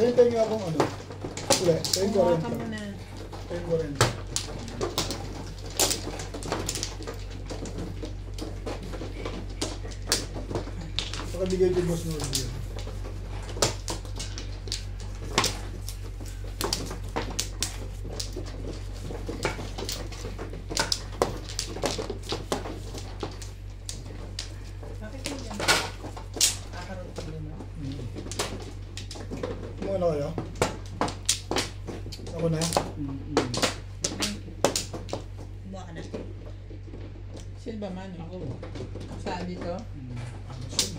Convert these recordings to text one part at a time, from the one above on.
Pahintay nga akong ano. Uli, pahin 40. Kumuha ka muna. Pahin 40. Pakabigay din boss mo yun. Kumuha na kayo? Ako na? Kumuha ka na. Silba man ako. Saan dito? Ano siya?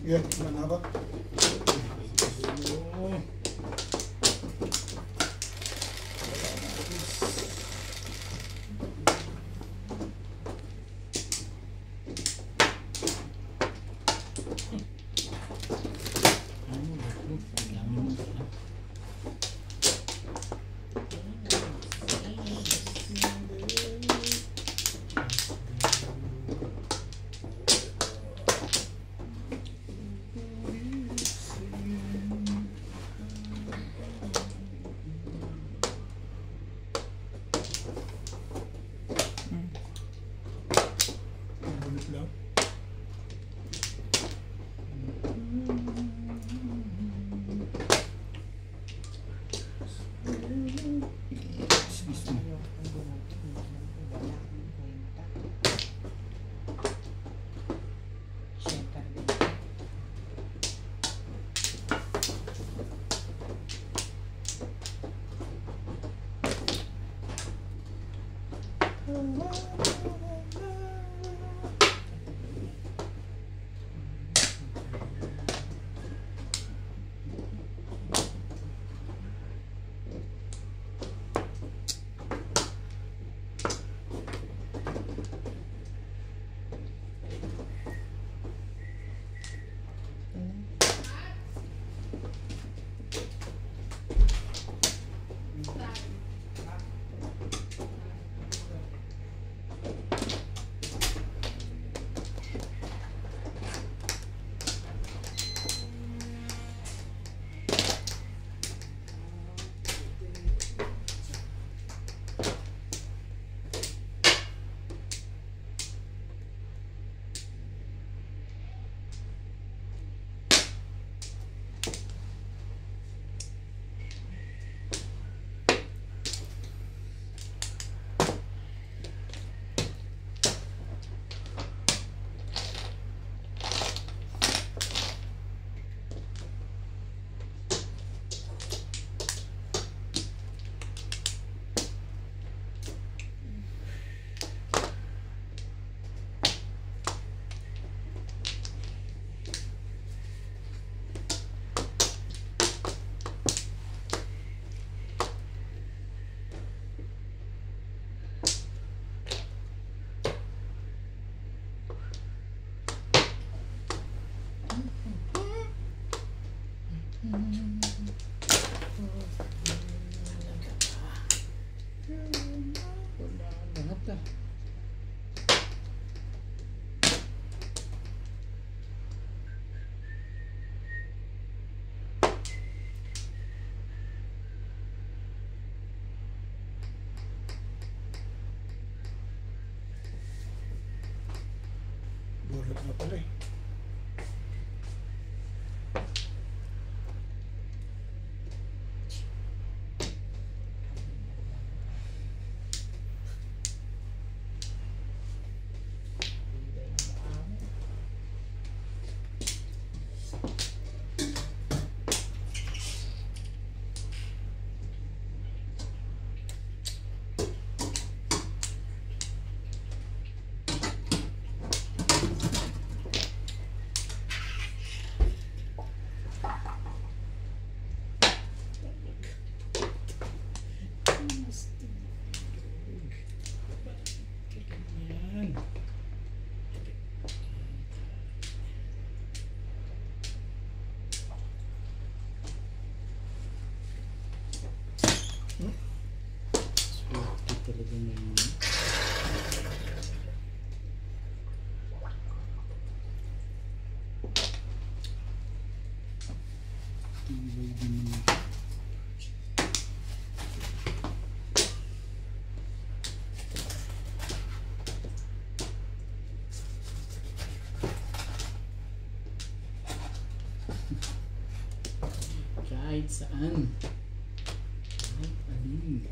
Yeah, mana ba? Bulat na pala eh. talaga na yun. Tibay din naman. Kahit saan. Kahit alin.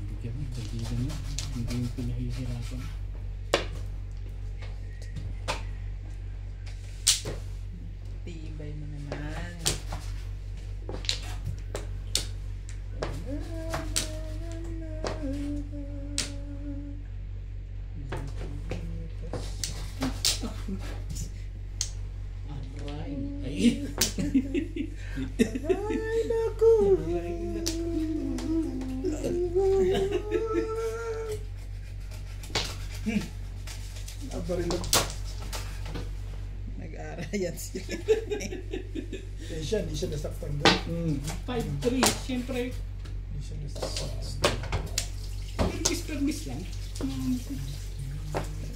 Bigyan mo, tagilan mo. Hindi yung pinahihirapan. Tibay mo naman. Aray. Ay. Ay, naku! Abaril lang. Nag-aarayan sila. Hindi siya nasaktan doon. 5-3. Siyempre, Hindi siya nasaktan. permis lang.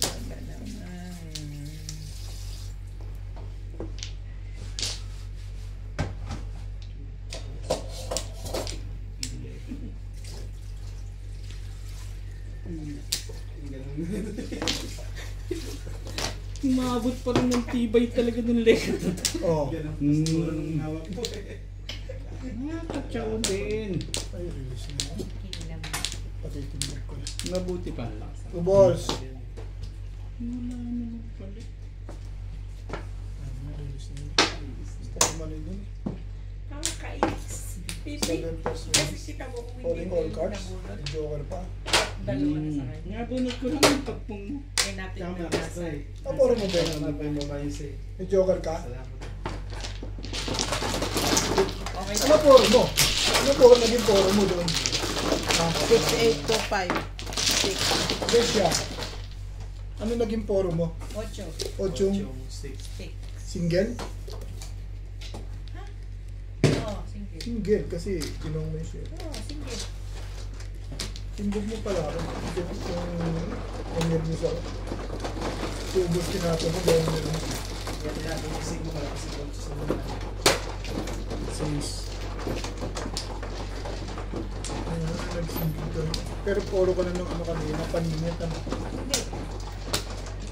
Talaga naman. Umabot pa rin ng tibay talaga ng leg. Oo. Nakakatsaw din. Ay, release na yan. Patitindig ko. Mabuti pa. 2 balls. Wala naman pala. Ay, release na yan. Basta kumali dun. Nakakainis. Pipi. 7 plus Kasi 1. kita mo kung Calling all cards. nabunod. May Joker pa. Dalawa na sa kanya. Nabunod ko lang yung pagpong mo. Kaya natin na nasa. Puro mo ba yun? May Joker ka? Okay. Ano puro mo? Ano puro naging puro mo doon? 6, 8, 2, 5. 6. Besya. Ano naging poro mo? 8. 8 6. single? Oo, single. Single kasi tinong mo siya. Oo, single. Single mo pala ako. Yung mo sa tubos tinato mo gawin mo lang. Says. Nag-single ka. Pero poro ka na ng ano kanina, paninit ano. Hindi.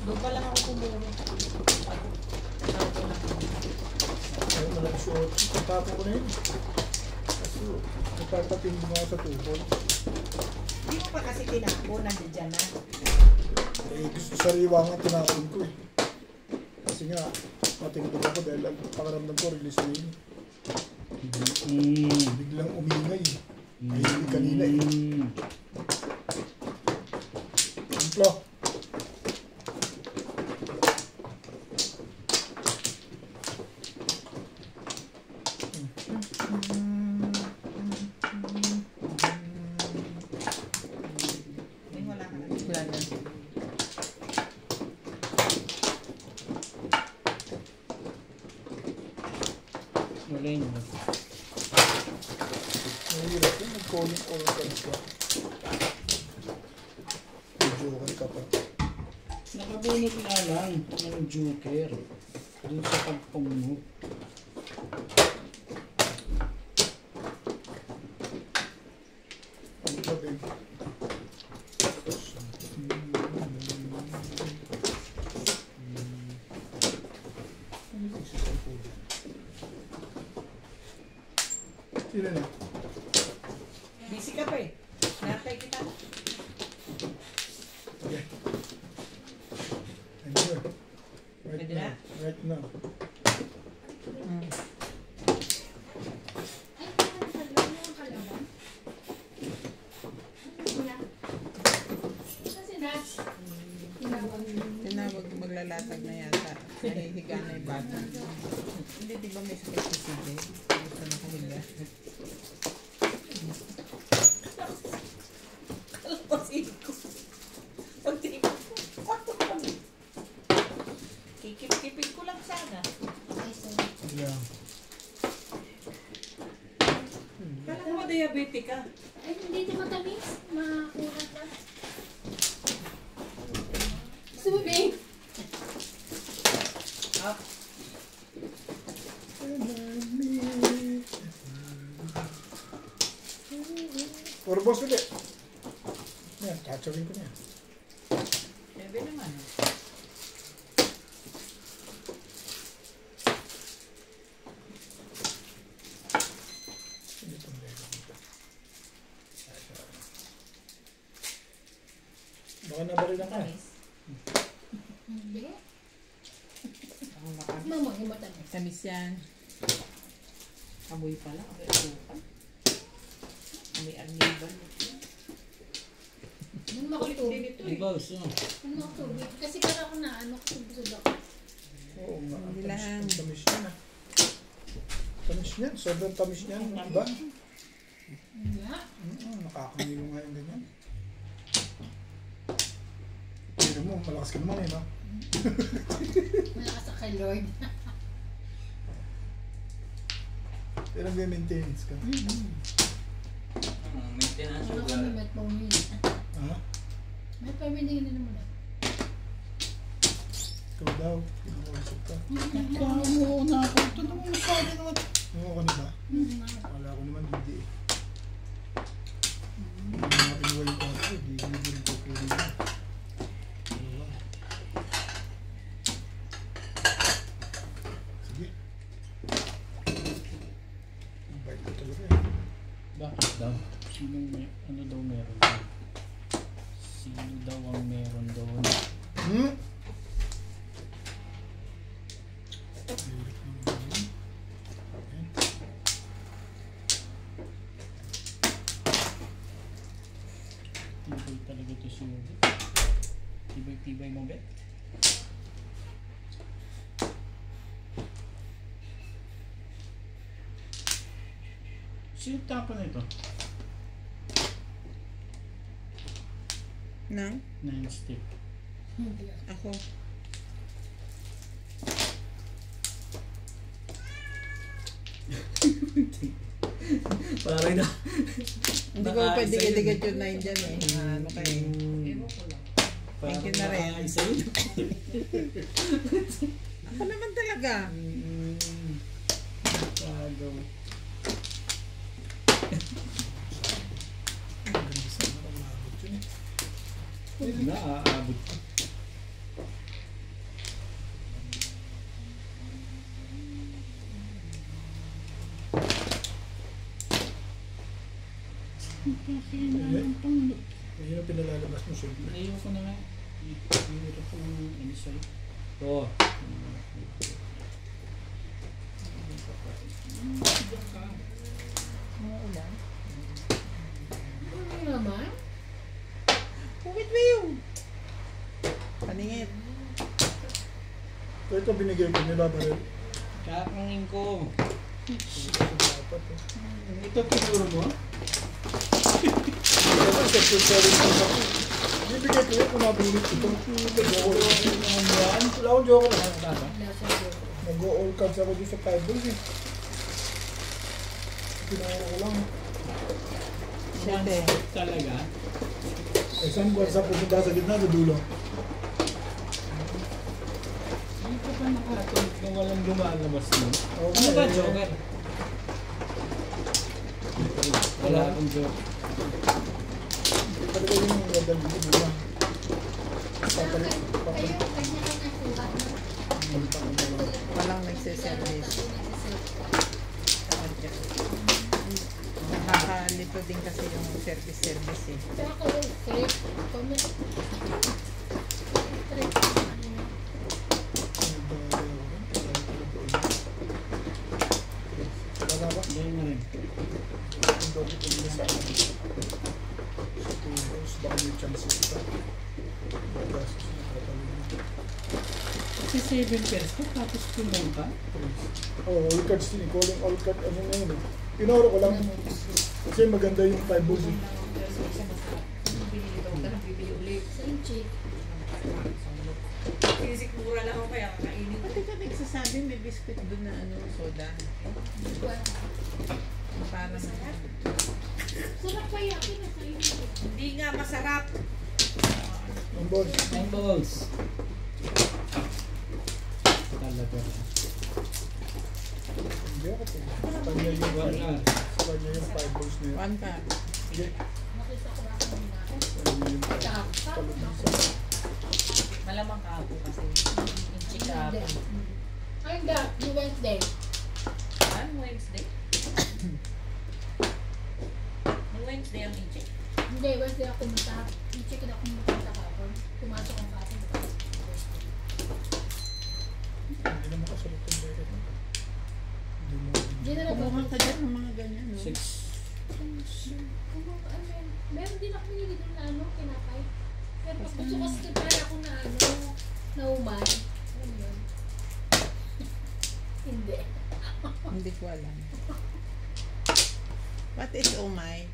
Doon pa lang ako pumuro. Ay, malaki short. Tapo ko na yun. Kasi nagpapatindi mo ako sa tubol. Hindi mo pa kasi tinako, nandiyan na. Eh, gusto sariwa nga tinapon ko eh. Kasi nga, matingtog ako dahil ang pakaramdam ko, release na yun. Biglang umingay eh. Ay, hindi kanina eh. Simplo. Ay, wala ka na. Wala na. Wala yun. Mahirap yun, nag-calling all cards ka. May joker ka pa. Nakabunot nga lang ng joker. Doon sa pagpong mo. Ano ba, babe? Sino na? Busy ka pa eh. Natay kita. Okay. I'm here. Right Pwede now. na? Right now. Mm. Tinawag maglalatag na yata. Nahihiga na yung bata. Hindi, di ba may sakit si CJ? Gusto na kumiga. Kalapasin ko. Pag-trip ko. Kikip-kipin ko lang sana. Yeah. Kala ko diabetic ka. Ay, hindi ito matamis. Makulat lang. Gusto mo, babe? Ah, Or boss ulit. Yan, tatsurin ko niya. sabi naman. Hindi itong lego dito. Baka nabalilan ka. Hindi. Ang makamis. Mama, yung matamis. Tamis yan. Amoy pala. Amoy asukan. Amoy arnibal. Nung makatubig. Hindi nito Di eh. ba gusto? Nung makatubig. Kasi para ako na, ano, busog ako. Oo nga, ang Hindi tamis, lang. ang tamis niya na. Tamis niya, sobrang tamis niya. Diba? Nga. Nakakangilo nga yung ganyan. Pero mo, malakas ka naman eh, no? Malakas ako kay Lord. Pero may maintenance ka. Maintenance Ano kami met pamili. Ha? Met pamili na naman. Ikaw daw, pinuusap ka. Nagkakamuo na ako. Ito naman masyado naman. Oo ka na ba? Wala ko naman hindi eh. Yung mga pinuwal ko ako, hindi rin ko pwede na. Oo. Sige. Ang bait ko talaga eh. Bakit daw? Ano daw meron doon? Sino daw ang meron doon? Hmm? Hirap naman yun. Ayan. Tibay talaga ito si Yogi. Tibay-tibay mo, Bet. Sino tapa na ito? Nang? 9 stick. Hindi Ako. ako. Parang na. Hindi ko pwede dikit yung 9 dyan eh. Ano kayo? Ewan ko lang. Thank you na rin. Isa yun. Ako naman talaga. Tagaw. Ang ganda sana kung maabot yun eh. Naaabot ko. Ayun ang pinalalabas mo siyempre. Ayaw ko na nga. Ayaw ko ng ano sa'yo. Ito. Umuulan. Ano naman? Kumit mo yung. Paningit. Ito binigay ko nila ba rin? Kakangin ko. Dapat eh. Ito pinuro mo? Ito sa tutorial ko sa bibigay ko yun kung nabilit ito. Wala akong joke na. Nasa Lord. Nag-all cards ako dito sa 5 balls eh. Pinuro ko lang. Siyete. Talaga? Eh saan ko sa pupunta sa gitna sa dulo? Hindi ko pa nakatulog na walang lumalabas mo. Okay. Ano ba, Joker? Wala akong joke. Talaga yung ganda dito dulo. Papalit. Kayo, kanya-kanya kuha na. Walang nagsiservice. Nakakalito din kasi yung service eh. Pero ako, trip. Comment. Trip. Wala ba? Yan na rin. Ang doggy ko nila sa akin. Sa tubos, baka may chances ito. Gastos na kapalin. Kasi 7 pesos tapos pumunta. Oh, all cards din. Calling all card. Ano na yun eh. Pinoro ko lang. Kasi maganda yung 5 balls eh. Bibili daw ka, bibili ulit. Same chick. Sinisikmura lang ako kaya kakainin ko. Pati ka nagsasabi may biscuit doon na ano, soda. Well, Parang Stop! Ang boss. 9 balls. Talaga na. Hindi ako po. Sa kanya yung One na. Sa kanya yung 5 balls na yun. One ka. Hindi. Nakita ko lang kanina ako. Sa kanya yung 5. Tsaka, Palubisa. Malamang kahapon kasi. Inchi kahapon. Ay, hindi. Yung Wednesday. Ano, Wednesday? Yung Wednesday ang inchi. Hindi, Wednesday ako pumunta. I-check na ako pumunta kahapon. Pumasok ang kahapon. Hindi naman kasalit yung beret mo. Hindi mo. Hindi na Kumuha nag- ka dyan ng mga ganyan, no? 6. Meron din ako nilili doon na ano, kinakay. Pero pag gusto kasi para ako na ano, naumay. Alam mo yun? Hindi. Hindi ko alam. What is umay?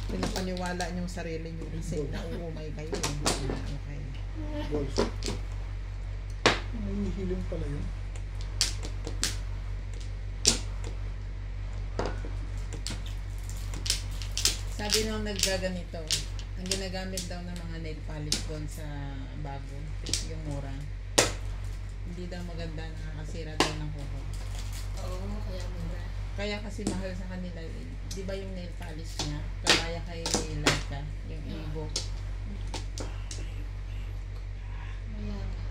Pinapaniwala niyong sarili niyo kasi na uumay kayo. Hindi na okay. Balls. May hiling pala yun. Sabi nung naggaganito, ang ginagamit daw ng mga nail polish doon sa bago, yung mura. Hindi daw maganda, nakakasira daw ng kuko. Oo, kaya mura. Kaya kasi mahal sa kanila, di ba yung nail polish niya, kagaya kay Laika, yung Evo. Kaya nga.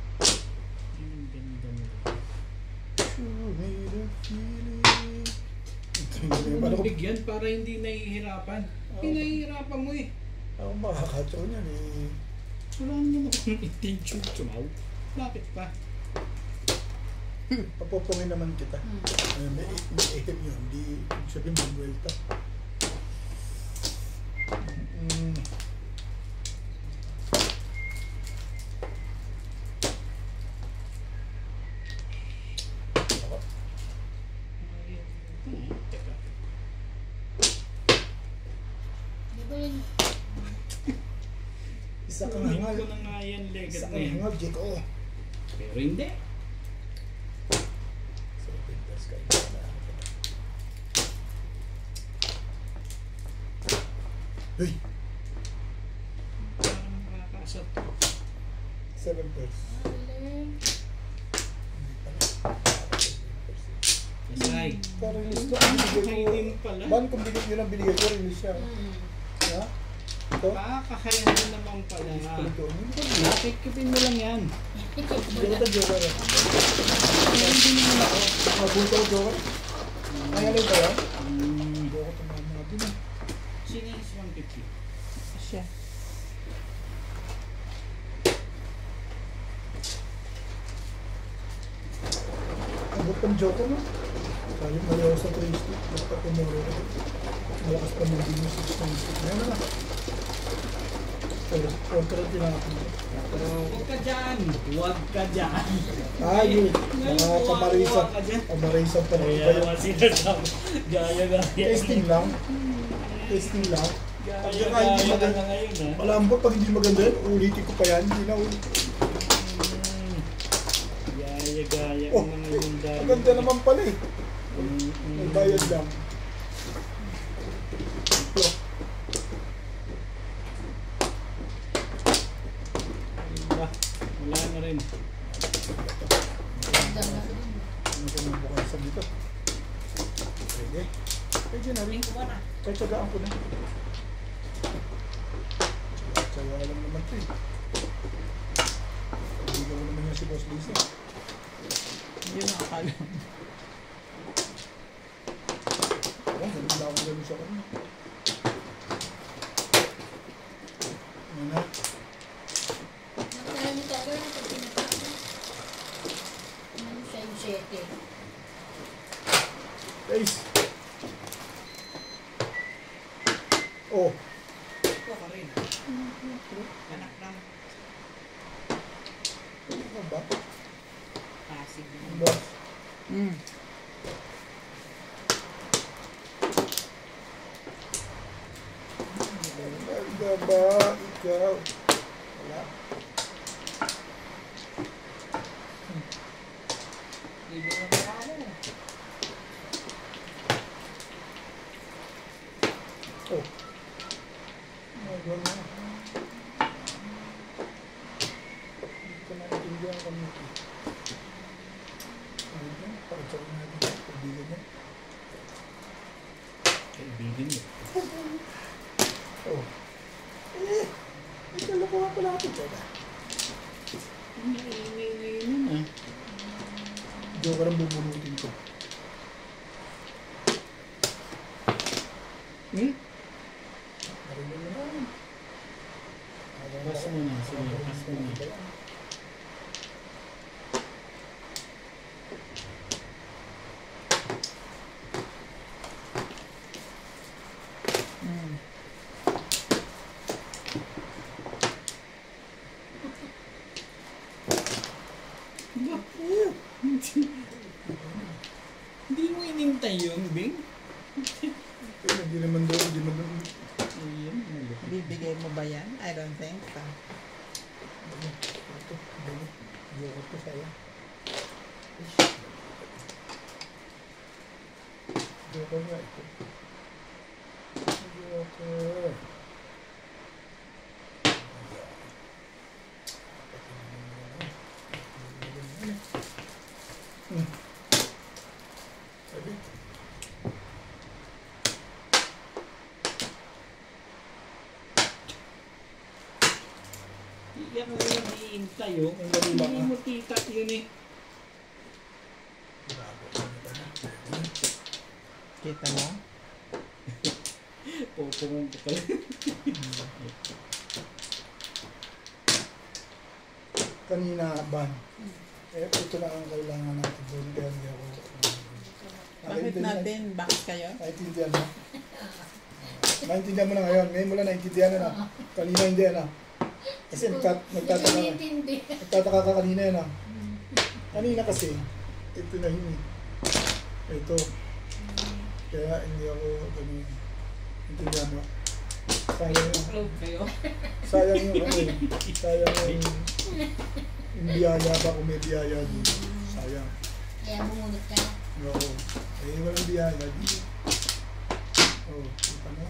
Ang ganda mo. You made a feeling. Ano bigyan para hindi nahihirapan? Hindi nahihirapan mo eh. Ako makakatsaw niyan eh. Wala naman akong intention tumaw. Bakit pa? Papupungin naman kita. May ihip yun. Hindi sabihin mag-welta. Teka. Di ba yun? Isa kang Hindi hangal. ko na nga yan Isa legat na kang yan. hangal, Jake. Oh. Pero hindi. So, pintas ka. Hey! Parang makakasat to. 7 pairs. Galing. Hindi pala. Kasay. Parang gusto ang Kasay binigay ko. din pala. Man, kung yun ang binigay ko, rin siya. Ha? Ito? Kakahayan din naman pala nga. Ito. Hindi ko ba? Nakikipin mo lang yan. Hindi ko ito, Joker. Meron din naman ako. Mabuto ko, Joker. Ay, alay ba yan? Hmm. Hindi ako tumama din. Sino is 150? Siya. Abot pang Joker mo. Sayang malayo sa 3 stick. Dapat tumuro ko. Malakas pa ng din yung 6 stick. Ngayon na. Control tinapin ko. Pero huwag ka dyan. Huwag ka dyan. Ah, yun. Mga pamarisan. Pamarisan pa rin. Kaya naman sinasabi. Gaya. Testing lang. Testing lang. Pag Gaya hindi ka maganda, na ngayon ha. malambot pag hindi maganda yun, ulitin ko pa yan. Hindi na ulit. Gaya Oh, ka na ngayon dahil. maganda naman pala eh. May bayad lang. Ito. Wala na rin. Ganda na rin. Ano ko nang bukasan dito? Pwede. Pwede na rin. Kahit tsagaan ko na. Tsaga lang naman ito eh. Hindi ko naman yan si Boss Lisa. Hindi nakakala. Oh, hindi na ako gano'n sa kanya. Ano na? Nakaya ni Tiger na pag pinatapos. Ano siya yung 7. Guys! Oh! Ito ka rin. Anak ng Ano ba? Pasig. Ang boss. Mm. Maganda ba ikaw? Wala. Libre na pa ako. Diyo ka lang bubulutin ko. Marinig mo na. Pas mo na. Sige, pas mo na. Mm. Naku! Hindi mo inintay yun, Bing? Hindi naman daw, hindi naman. Ayan, malupit. Bibigay mo ba yan? I don't think so. Ito, diyo ko ito sa'yo. Diyo ko nga ito. Diyo ko. Sabi. Iyan mo yung iintay, oh. Ang gabi ba Hindi ka? mo tita yun eh. Kita mo? Popongan ka pala. Kanina, ban. Ito lang ang kailangan natin doon. Kaya hindi ako. Bakit natin? Bakit kayo? Naintindihan mo? Naintindihan mo na ngayon. Ngayon mo lang naintindihan na. Kanina hindi na. Kasi nagtataka ka kanina yan. Kanina kasi, ito na yun. Ito. Kaya hindi ako ganun. Intindihan mo? Sayang yung, Upload kayo. sayang yung, sayang yung biyaya ba kung may biyaya dito. Sayang. Kaya bumunot ka. Oo. Eh, walang biyaya dito. Oo, kita mo?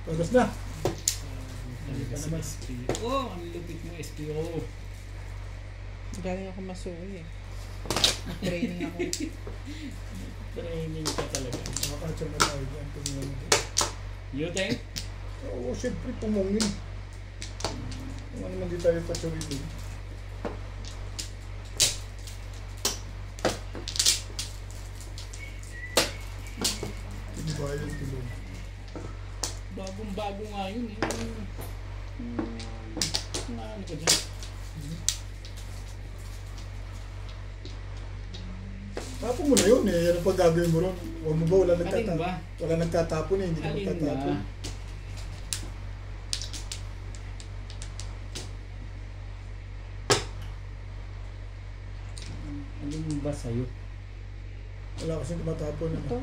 Pagkas na. Talaga sa SPO. Ang lupit mo SPO. Galing ako masuwi eh. Nag-training ako. Training ka talaga. Nakakatsa na tayo dyan. Tumingin mo. You think? Oo, siyempre pumungin. Kung ano man di tayo patsurin. Hindi ba yung tulong? Bagong-bago nga yun eh. Ano ka dyan? Tapon mo na yun eh. Yan ang pag gagawin mo ron. Huwag mo ba? Wala Alin nagtatapon. ba? Wala nagtatapon eh. Hindi ka Alin magtatapon. ba? Alin ba sa'yo? Wala kasing tumatapon. Ito.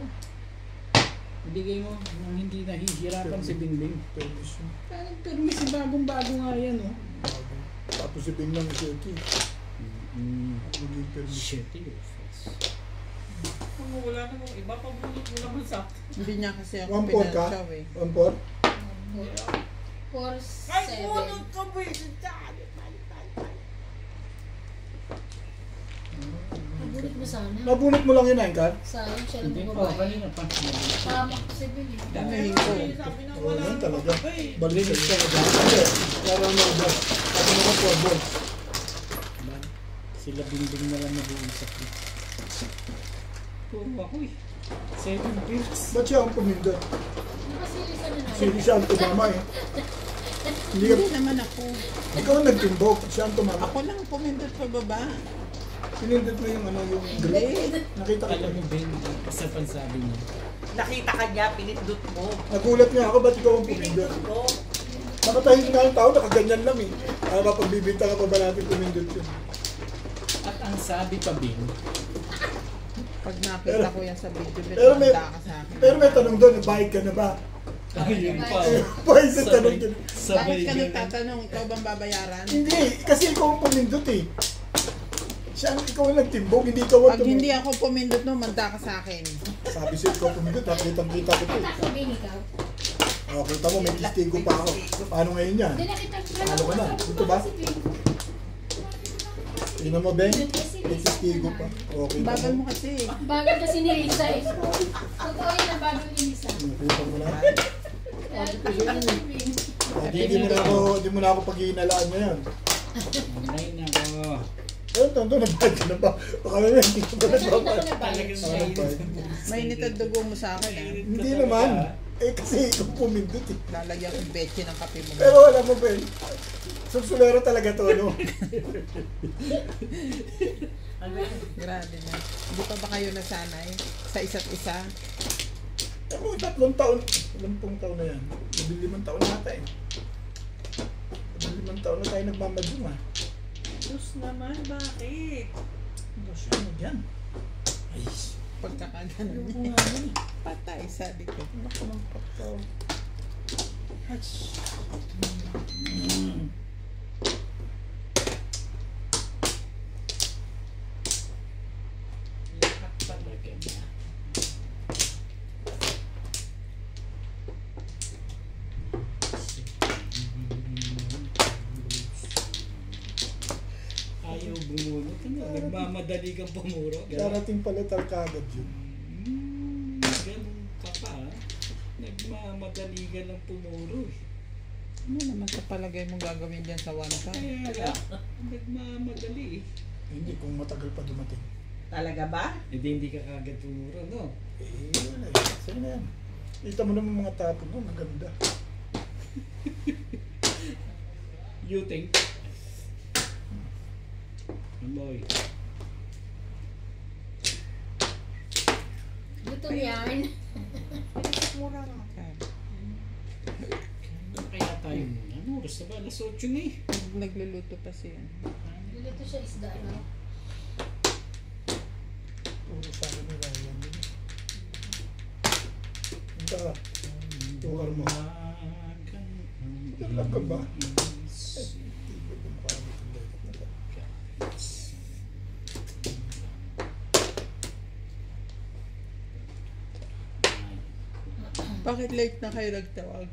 Ibigay mo nang hindi nahihirapan si Bingbing. Permission. Parang permis si bagong-bago nga yan, oh. Tapos si Bing lang si Eki. Magiging permission. Shit, your face. Kung wala namang iba, pabulot mo naman sa Hindi niya kasi ako 1-4 ka? pinag-show eh. 1-4? 4-7. ka ba yun? Nabunot mo sana. Nabunot mo lang yun, Angkar? Sayang siya lang Hindi pa, babae. kanina pa. Tama ko si Bill. Damihin ko. Sabi na Oo, wala yan talaga. eh. Balik sa iyo. Hindi. Laro mo ba? Sabi mo ka 4 balls. Sila Bingbing na lang nag-uusap eh. Puro ako eh. 7 pills. Ba't siya ang pumindot? Di ba silisan na natin? Sige siya ang tumama eh. Hindi ka, Hindi naman ako. ikaw ang nagtimbok. Siya ang tumama. Ako lang pumindot pa baba. Sinindot mo yung ano yung grip. Hindi. Nakita ko. Alam mo Ben, isa pang sabi niya. Nakita ka niya, pinindot mo. Nagulat nga ako, ba't ikaw ang pumindot? Pinindot mo. Nakatahing nga ang tao, nakaganyan lang eh. Kapag bibinta ka pa ba natin pumindot yun? At ang sabi pa Ben, Pag nakita ko yan sa video, pero may- bitmanda ka sa akin. Pero may tanong doon, bayad ka na ba? ayun pa. Bayad sa tanong doon. Bakit ka ganun. nagtatanong, ikaw bang babayaran? Hindi, kasi ikaw ang pumindot eh. Siya, ikaw ang nagtimbog, hindi ikaw ang Pag hindi ako pumindot no, manda ka sa akin. Sabi sa'yo, ikaw pumindot, nakitang-kita ko to eh. Sabi ikaw. Oh, kita mo, may testigo pa ako. Paano ngayon yan? Hindi nakita ko. Talo ka na. Ito ba? Tingnan mo, Ben. May testigo pa. Okay. Bagal mo kasi. Bagal kasi ni Lisa eh. Totoo yun na bagal ni Lisa. Nakita mo na. Kaya nakita si Bill. Hindi mo na ako pag-iinalaan ngayon. Ay, nako. Ito, nagbayad ka na ba? Baka na hindi ko ba Kasi hindi nagbayad? ako nagbayad. Nagbayad. Mainit ang dugo mo sa akin ah. Hindi naman. Kasi ikaw pumindot eh. Lalagyan ko betche ng kape mo. Pero alam mo ba eh, sulsulero talaga to, ano? Grabe na. Hindi pa ba kayo nasanay sa isa't isa? Pero 3 taon, 10 taon na yan. 15 taon na ata eh. 15 taon na tayo nagmamadyong ah. Diyos naman, bakit? Diyos, ano yan? Ay, Pagkakaganon yung niya. mga ano eh. Patay sa likod. Naku ng pataw. Hats. Lahat talaga na. Ayaw bumunot. Ano? Nagmamadali kang pumuro. Darating pala kagad yun. Ganun ka pa. Nagmamadali ka lang pumuro. Ano naman sa palagay mo gagawin dyan sa one time? Kaya nagmamadali. Hindi, kung matagal pa dumating. Talaga ba? Hindi ka kagad pumuro, no? Eh, wala eh. Sa'yo na yan. Kita mo naman mga tapon mo, maganda. You think? Boy. Gutom yan. Kaya tayo muna. Ano oras na ba? Alas 8 na eh. Nagluluto pa siya. Luluto siya isda, no? Puro sa akin nila yan. Punta ka. Tukar mo. Talaga ba? Bakit late na kayo nagtawag?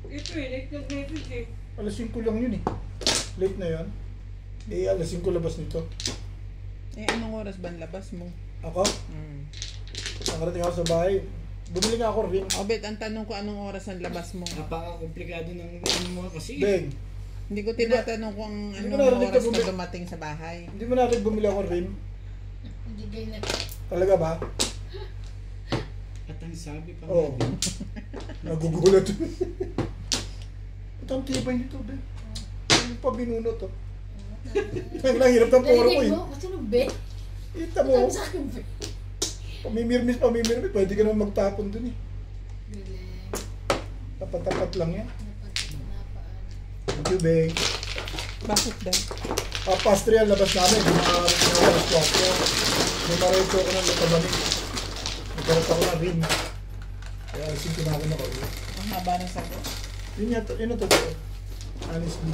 Ito eh, like nag-message eh. Alas 5 lang yun eh. Late na yan. Eh, alas 5 labas nito. Eh, anong oras ba ang labas mo? Ako, nakarating ako sa bahay. Bumili nga ako rin. Obet, ang tanong ko anong oras ang labas mo? Napaka-komplikado ng ano mo kasi. Beng, Hindi ko tinatanong kung Hindi ko anong narinig oras ka ka dumating sa bahay. hindi mo natin bumili ako rin. Hindi kayo na. Talaga ba? At ang sabi pa Oo. nga din, Nagugulat. Ito ang tibay nito, Ben. Ano pa binunot to? Ang hirap ng poro ko Narinig eh. mo? Gusto mo, be? Kita mo, Gutom sa akin, be? pamimirmis. Pwede ka naman magtapon dun eh. Bilang. Tapat-tapat lang yan. Napaan. Thank you, Beng. Bakit daw? Pastry ang labas namin. Mga alas 4. May marecho ko ng latabanin. Nagkaroon ako ng rin. Kaya alas 5 na ako na uwi. Ang haba ng sagot. Yun ang totoo. Honestly.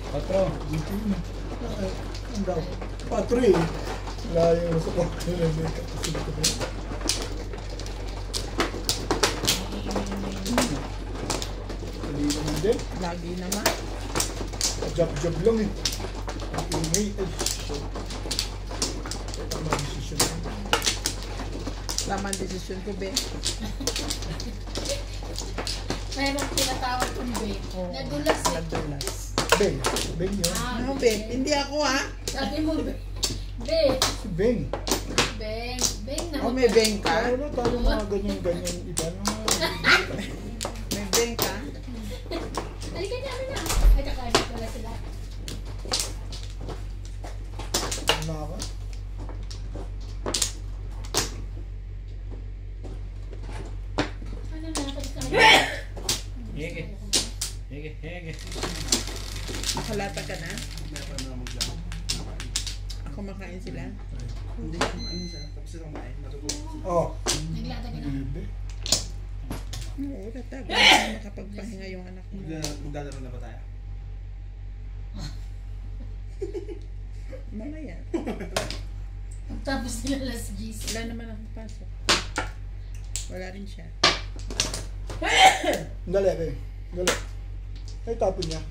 Patro, Dito yun. Ang daw. 4 eh. Wala yung nasa ko. Sige ko rin. Hindi naman din. Lagi naman. Job lang eh. Ang ingay. Ay, shit. Tama ang desisyon ko. Tama ang desisyon ko, be. Mayroong tinatawag kong be. Oo. Nadulas eh. Nadulas. Beng. Beng yun. Ano, be? Hindi ako, ha? Sabi mo, be. Be. Si Beng. Beng. Beng na. O, may beng ka? Wala tayong mga ganyan-ganyan iba na. May beng ka? Halika niya, ano na. Ay, kakain pala sila. Ano ako? Ano na, kakain. hege. Hege. Nakalata ka na? Ako makain sila? Oh. Naglata ka na. Hindi. Oo, tatag. Hindi makapagpahinga yung anak mo. Magdadaro na ba tayo? Mamaya. Tapos nila las gis. Wala naman akong pasok. Wala rin siya. Dali, Beng. Dali. Ay, tapon niya.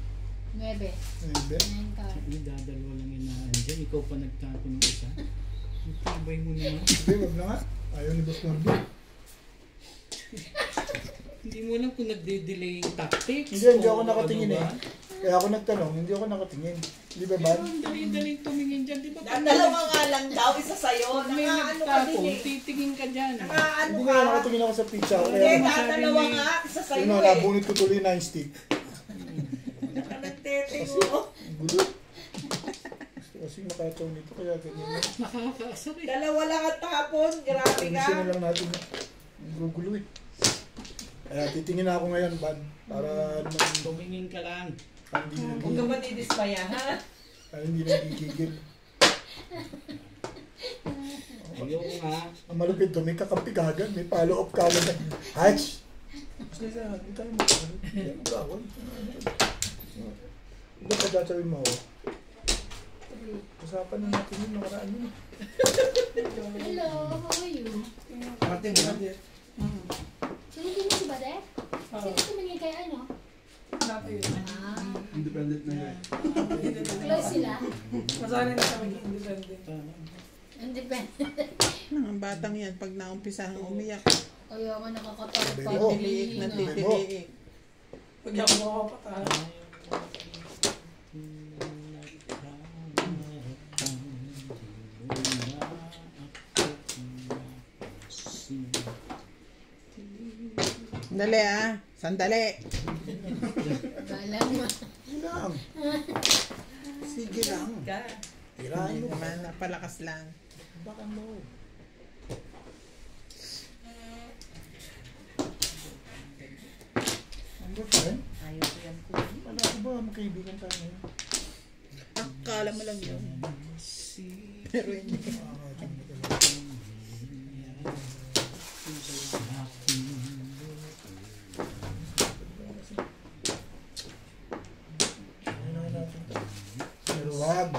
9. Ay, Beng. 9 ka. Hindi dadalawa lang inahan dyan. Ikaw pa nagtapon ng isa. Itibay mo naman. Hindi, wag na nga. Ayaw ni Boss Norby. Hindi mo alam kung nagde-delay yung tactics. Hindi ako o nakatingin ano eh. ba. Kaya ako nagtanong, hindi ako nakatingin. Di ba ba? Pero ang dali-daling tumingin dyan, di ba? Dalawa nga lang daw, isa sa'yo. Pag may Nakaano ka din nagtapon, eh. titingin ka dyan. Nakaano Hindi ka. nga nakatingin ako sa pizza. Hindi, Kaya dalawa nga, isa sa'yo yun na, eh. nabunot ko tuloy na yung stick. Nagtitingo. Gulo. Gusto kasi makataw nito, kaya ganyan. Nakakaasar eh. Dalawa lang at tapon, grabe ka. Ayusin na lang natin. Gugulo eh. Kaya titingin na ako ngayon, Ban. Para naman Tumingin ka lang. hindi Huwag ka nagigil. ba didismaya, ha? Hindi nagigigil. Ayoko nga. Ang malupit doon, may kakampi kagad, may follow-up kagad. Hatch! Kasi hindi tayo magkakalit. Hindi tayo Hindi ka dadawin mo ako. Usapan na natin yun, nakaraan yun. Hello, how are you? Martin, Martin. Sunodin mo si Bade? Sino tumingin kay ano? Ah, Independent na yun. close sila? Masanay na kami independent. Independent. Ang batang yan, pag naumpisahang umiyak, Kaya ako nakakatawa pa. Bebo. titiliik na titiliik. Pag ako makapatalo. Sandali ah, sandali. Kala mo. Sige lang. Sige lang. Ka. Tirahan Hindi mo. naman, napalakas lang. Baka mo. Ang ba friend? Ayaw ko yan ko. Wala ko ba magkaibigan tayo ngayon? Akala mo lang yun. Pero hindi. Pero wag.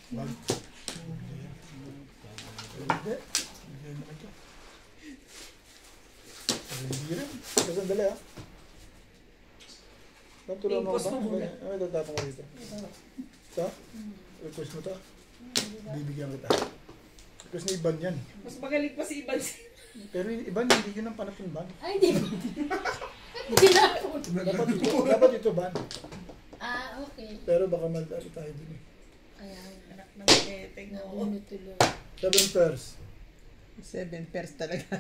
Wag. Hindi. Hindi naman ito. Pero hindi rin. Kasi sandali ah. Natulungan mo Request ba? mo muna. Ay, tatapon ko dito. Ito? Request mo ito? Bibigyan kita. Request ni Iban yan. Mas magaling pa si Iban. Pero yung Iban, hindi yun ang panapin ban. Ay, di ba? Hindi na ako. Dapat ito ban. Ah, okay. Pero baka mag-ari tayo din eh. Ayan. Anak ng keteng. Nauno tuloy. 7 pairs. 7 pairs talaga.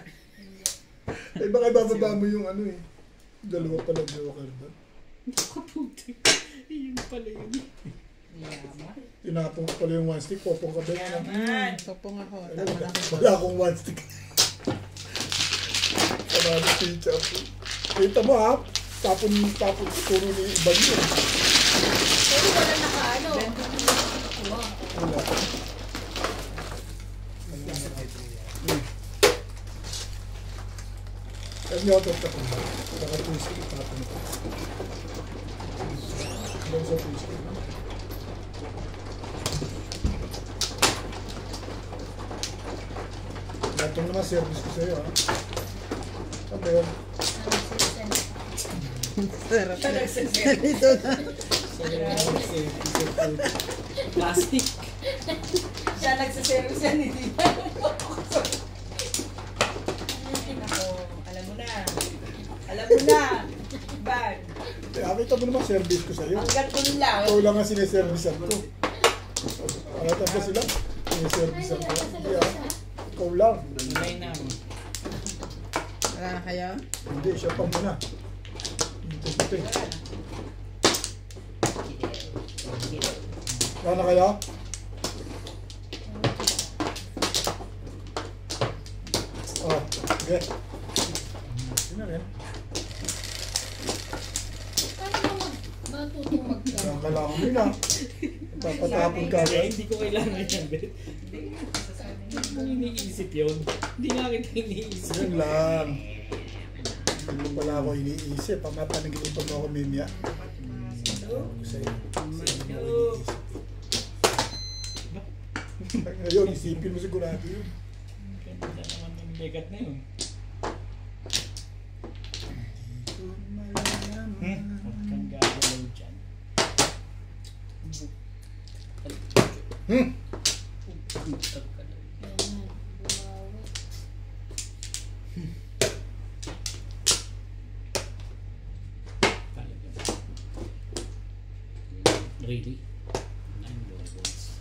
Eh baka ibababa mo yung ano eh. Dalawa pala joker doon. Kaputi. Yun pala yun. Yaman. Tinapong ko pala yung one stick. Popong ka ba yun? Yaman. Sopong ako. Ano, Tama na. wala akong one stick. Kamali pizza po. Kita mo ha? Tapon puro ni Iban yun. Pero wala nakaano. Wow. Wala. Kaya niyo ako tapon. Baka two stick tapon ko. Ilan sa two stick? Ito naman service ko sa'yo ha. Saan ba yun? Sarap Siya na. nagsiserve. Ito na. Plastic. Siya nagsiservice yan, hindi na. Ako, alam mo na. Alam mo na. Iban. Kita mo naman service ko sa'yo. Hanggat dun lang. Ikaw lang ang sineservisan ko. Parating ba sila? Sineservisan ko. Hindi ah. Ikaw lang. May na. Wala na kayo? Hindi, siya pa muna. Ito. Wala na kaya? Oh, okay. Yun na rin. Paano mo matutong magka? Ang kailangan mo yun ah. Papatapon ka Kaya agad. hindi ko kailangan yan, Bet. Kung iniisip yun, hindi nga kita iniisip. Yun lang. Hindi mo pala ako iniisip. Pamapanaginipan mo ako mimya. Sa'yo. Hindi mo iniisip. Ngayon, isipin mo sigurado yun. Ganda naman yung legat na yun. Huwag kang gagalaw dyan. Hmm? Butag ka daw. Ayan, bumawi. Really? 9 volts.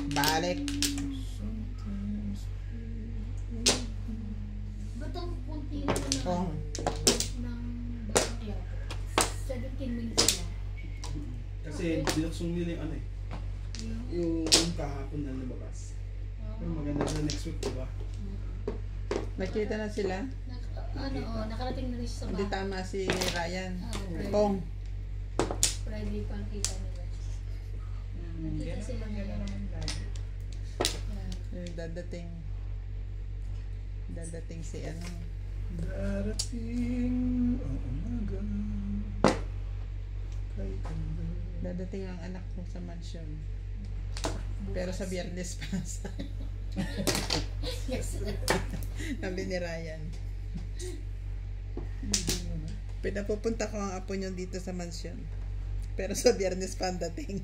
Balik. Ba't ang kunti naman ng, Oh. ng bakya? 17 minutes lang. Kasi binuksan nila yung ano eh. Yung kahapon na lumabas. Pero maganda sa next week, diba? Nakita na sila? Nakarating na rin siya sa Hindi bahay. tama si Ryan. Friday. Pong. Friday pa ang kita nila. Nakita sila ngayon. Dadating si ano. Darating ang umaga. Kay ganda. Dadating ang anak ko sa mansion. Pero sa Biyernes pa. Yes. Sabi ni Ryan. Pinapupunta ko ang apo niyo dito sa mansion. Pero sa Biyernes pa ang dating.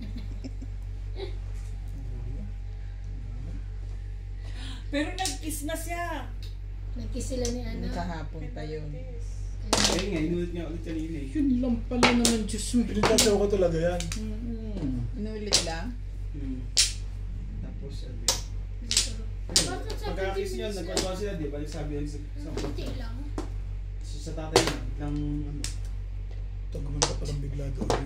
Pero nag-kiss na siya. Nagkiss sila ni Ana. Kahapon pa yun. Ayun nga, inulit niya ulit kanina eh. Yun lang pala naman, Diyos mo. Pinagsasaw ko talaga yan. Inulit lang. Tapos, ano Bakit sa pagkakis 15 niya, minutes lang? nagkatawa sila, di ba? Sabi yan sa Kunti lang. sa tatay niya, lang ano. Tagumanta palang bigla doon.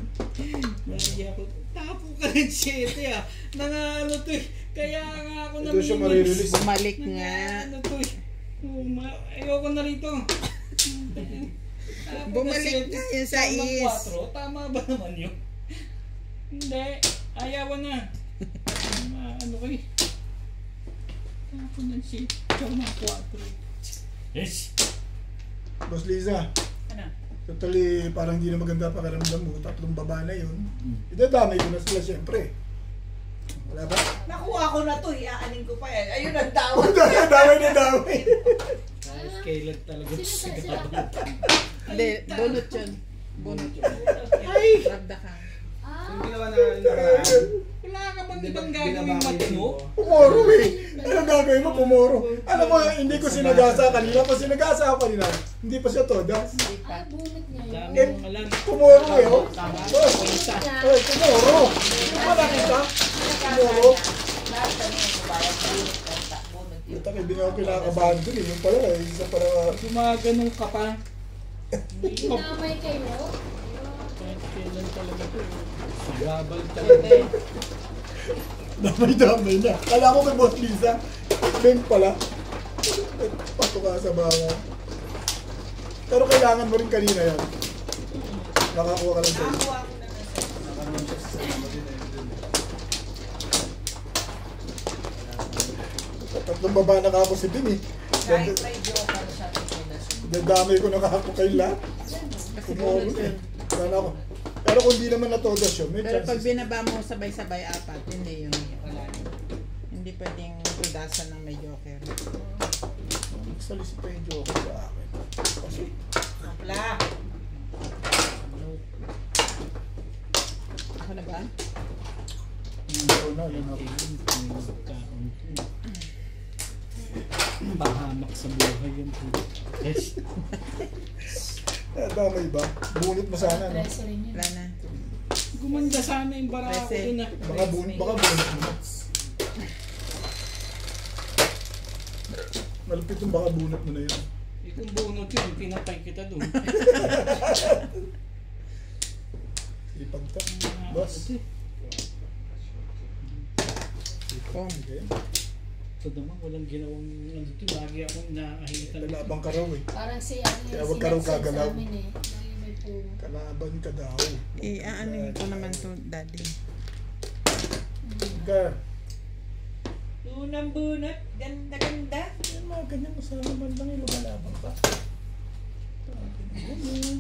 Lagi ako, tapo ka rin 7 ah. Nangano to eh. Kaya nga ako Ito siya marirelease. Bumalik nga. Ano to eh. Ayoko na rito. Bumalik nga yun sa is. 4, tama ba naman yun? Hindi. Ayawan na. Ano kayo? Tapo ng 7. Tama 4. Yes. Boss Liza, Ano? totally parang hindi na maganda pakiramdam mo. Tatlong baba na yun. Idadamay ko na sila siyempre. Wala ba? Nakuha ko na to, iaanin ko pa yan. Ayun ang tawa. Damay na damay. Kailan talaga Sila. Hindi, bunot yun. Bunot yun. Ay! Rabda ka. Yung ginawa na nakaraan, Wala ka bang di ba, ibang gagawin binaba matino? Pumoro eh. Ano gagawin mo? Pumoro. Alam mo, hindi ko sinagasa kanina. Pag sinagasa ako kanina, hindi pa siya todas. Bunot niya yun. Dami mong alam. Pumoro eh. Oh. Tama. Boss, oh, pumoro. Hindi mo nakita? Pumoro. Lahat kami yung bayan. Bunot yun. Ito kayo, hindi ako pinakabahan dun eh. Yung pala eh, isa para... Gumaganong ka pa. Dinamay kayo. Kahit kailan talaga to. Gabal Ito talaga. eh. Damay-damay na. Kala ko kay Boss Lisa. Beng pala. Pato ka sa bawa. Pero kailangan mo rin kanina yan. Nakakuha ka lang sa'yo. Nakakuha ko na sa nakaroon siya sa sama din eh. Dun. Tatlong baba na kako si Bin eh. kahit may joker siya pinunas. Dadamay ko na kako kay lahat. Kasi Pumoro bunot eh. yun. Sana ako. Pero kung di naman natodas yun, may Pero pag chances. binaba mo sabay-sabay apat, hindi yun. Wala. Hindi pwedeng tudasan ng may joker. Nagsalisi pa yung joke sa akin. Kasi, Kapla. Ako na ba? ikaw na, yan ako. Pahamak sa buhay yan po. Yes. Damay ba? Bunot mo sana, no? Pressure rin yun. Wala na. Gumanda sana yung barako Kasi- dun ah. Baka bunot mo. Malapit yung baka bunot mo na yun. Eh kung bunot yun, pinatay kita dun. Ipag ka. Boss. Pong. Okay. Ito naman, walang ginawang ano dito. Lagi akong nakahita. Kalabang ka raw eh. Parang si ano Kaya yung wag ka raw sinasad gagalaw. sa amin eh. Lagi may puno. Kalaban ka daw. Aanuhin ko naman to, daddy. Ka. Unang bunot. Ganda-ganda. Yan mga ganyan mo sa naman lang yung lumalabang ka. Ganyan.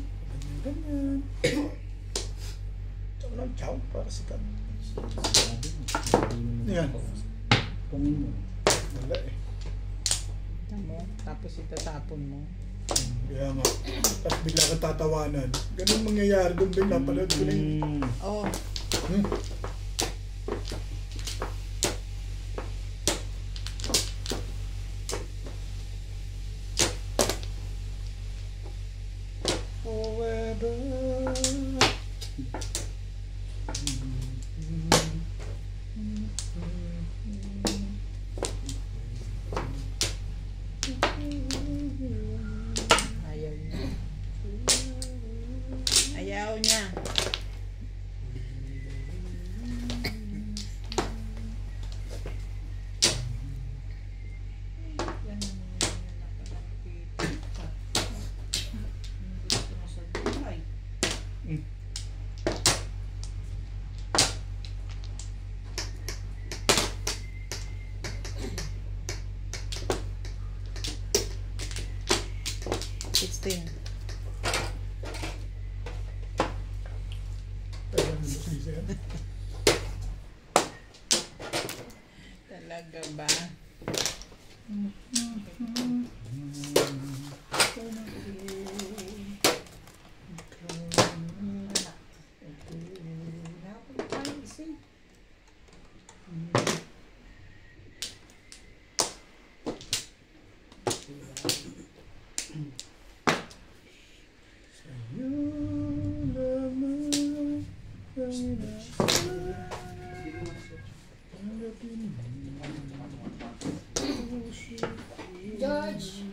Ganyan. Chow lang chow para si Kat. Yan. Pangin mo. Wala eh. Tama mo. Tapos itatapon mo. Kaya nga. Tapos bigla kang tatawanan. Ganun mangyayari doon, Ben. Napanood ko na yun. Oh, Hmm. Forever. ayaw niya. Ayaw niya. Yan ang nakalapit. Gusto mo sa buhay. Sixteen. Ayan, busisa yan. Talaga ba? Hapon tayo isa eh. Sa'yo lamang ang hanapin George!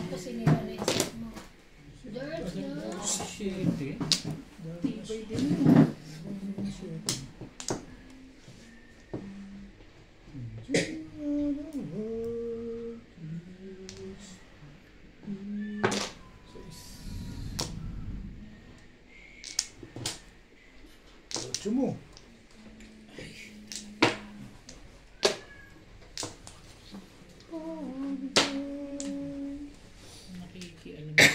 Kasi nila na-isip mo. George, George! Shit eh. Tibay din yun. Ocho mo. Nakikialam ka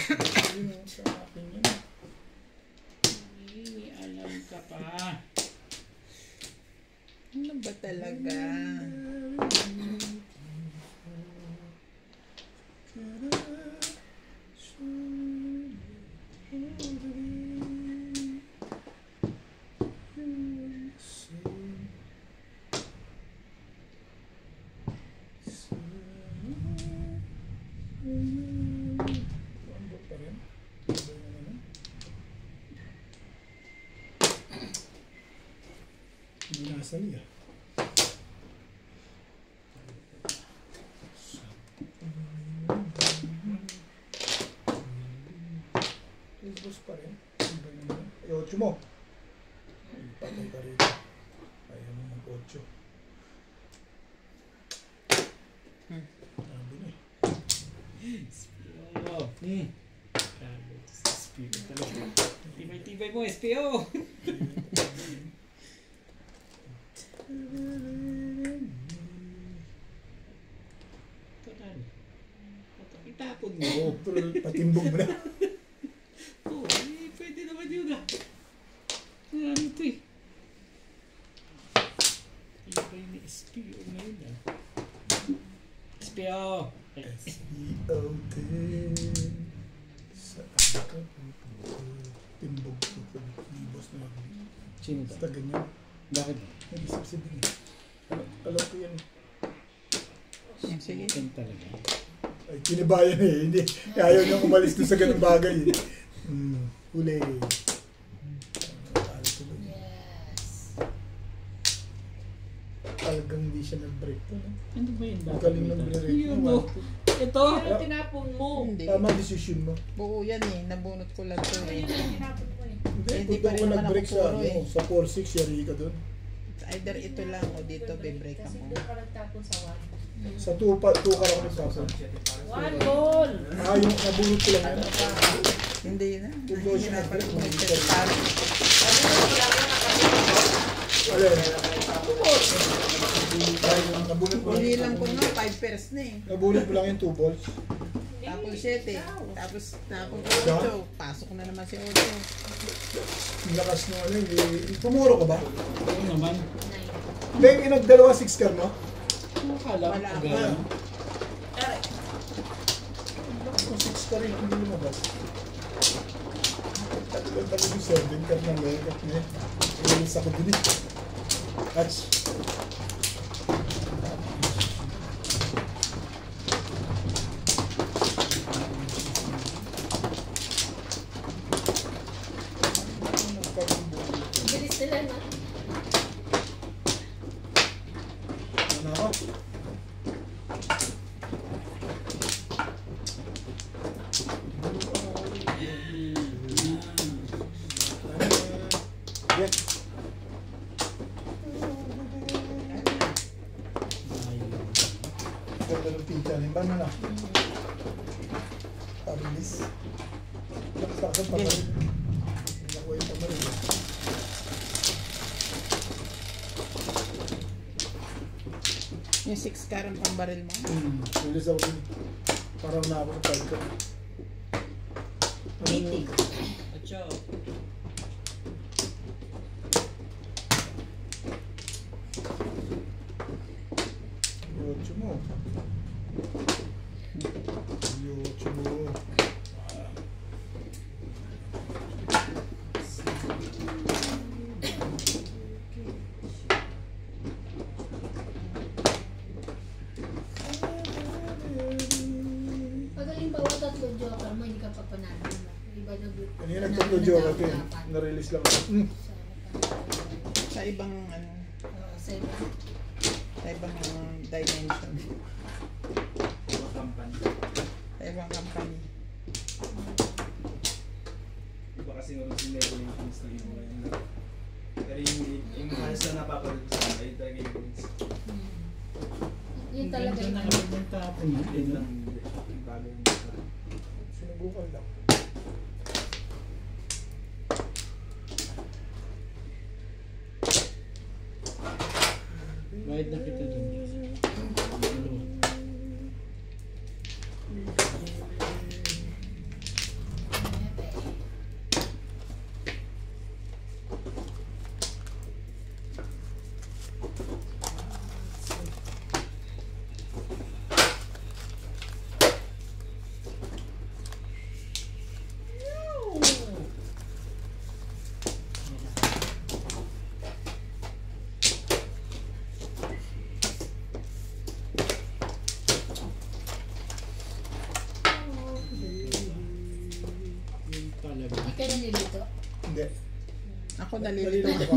sa akin yun. May alam ka pa. Ano ba talaga? Hindi nasali ah. Boss pa rin. Ay, 8 mo. Ay, patay ka rin. Ayaw mo mag-8. Sabi na eh. SPO. Kalo sa SPO talaga. Tibay-tibay mo, SPO. Total. Itapon mo. Oo, pero patimbog mo na. Oo, eh, pwede naman yun ah. Ano ito eh. Tibay ni SPO ngayon ah. SPO. S-E-O-T Saan ka pupunta? Timbog ko pa. Yung boss na ako. Sino Basta ganyan. Bakit? Nag-isip-isip din eh. Alam ko yan. Sige. Yan talaga. Ay, kinibayan eh. Hindi. Ayaw niyang umalis doon sa ganung bagay eh. Huli. Yes. Talagang hindi siya nag-break to. No? Ano ba yun? Ang galing ng break. Yun no. Ito. Pero tinapon mo. Hindi. Tama decision mo. Buo yan eh. Nabunot ko lang to eh. Tinapon mo eh. Hindi, Hindi kung pa rin ako naman nag-break ako sa, puro eh. sa 4-6, yari ka doon. Either ito lang o dito be-break Kasi ako. doon ka nagtapon sa one. Sa 2 ka lang nagtapon. One goal! Ah, yung nabulot ko lang yan. Hindi na. Kung doon siya nag-break, Nagtatalo. Alin? Nabulot mo lang. Hinilang ko nga 5 pairs na eh. Nabulot mo lang yung 2 balls. Tapos 7 eh. Tapos 8. Pasok na naman si 8. Yung lakas nung ano, hindi. Pumuro ka ba? Oo naman. Hindi, yung nagdalawa 6 car mo? Ano kala mo Wala pag ako. ano? pa rin, hindi lumabas. Tagal yung 7 cut ng legat niya. Ilis ako din eh. Catch. Bilis nila na. Ano ako? Yan. Ganda ng pizza. Limbang na. Pabilis. Lakas-lakas pa rin. Nakuha yung pamarin. Yung 6 karang pang baril mo. Bilis ako din. Parang na ako ng palka. Meeting. Ocho. Yocho mo. Yocho mo. Pag halimbawa tatlong joker mo, hindi ka pa panalo. Iba na Kanina nagtatlo joke ako yun. Na-release lang ako. Sa ibang ano, Sa iba. sa ibang dimension. Company. Sa ibang company. Iba kasi nga sila yung things na yung mga yun. Pero yung ayos na napapanood sa mga ay talaga yung things. Yun talaga Ganda yung na naman yung tapon mo. Yun lang yung bago yung Sinubukan lang. Bayad na kita dun. Yung talaga. Hindi ka nalilito. Hindi. Ako nalilito. Nalilito ka?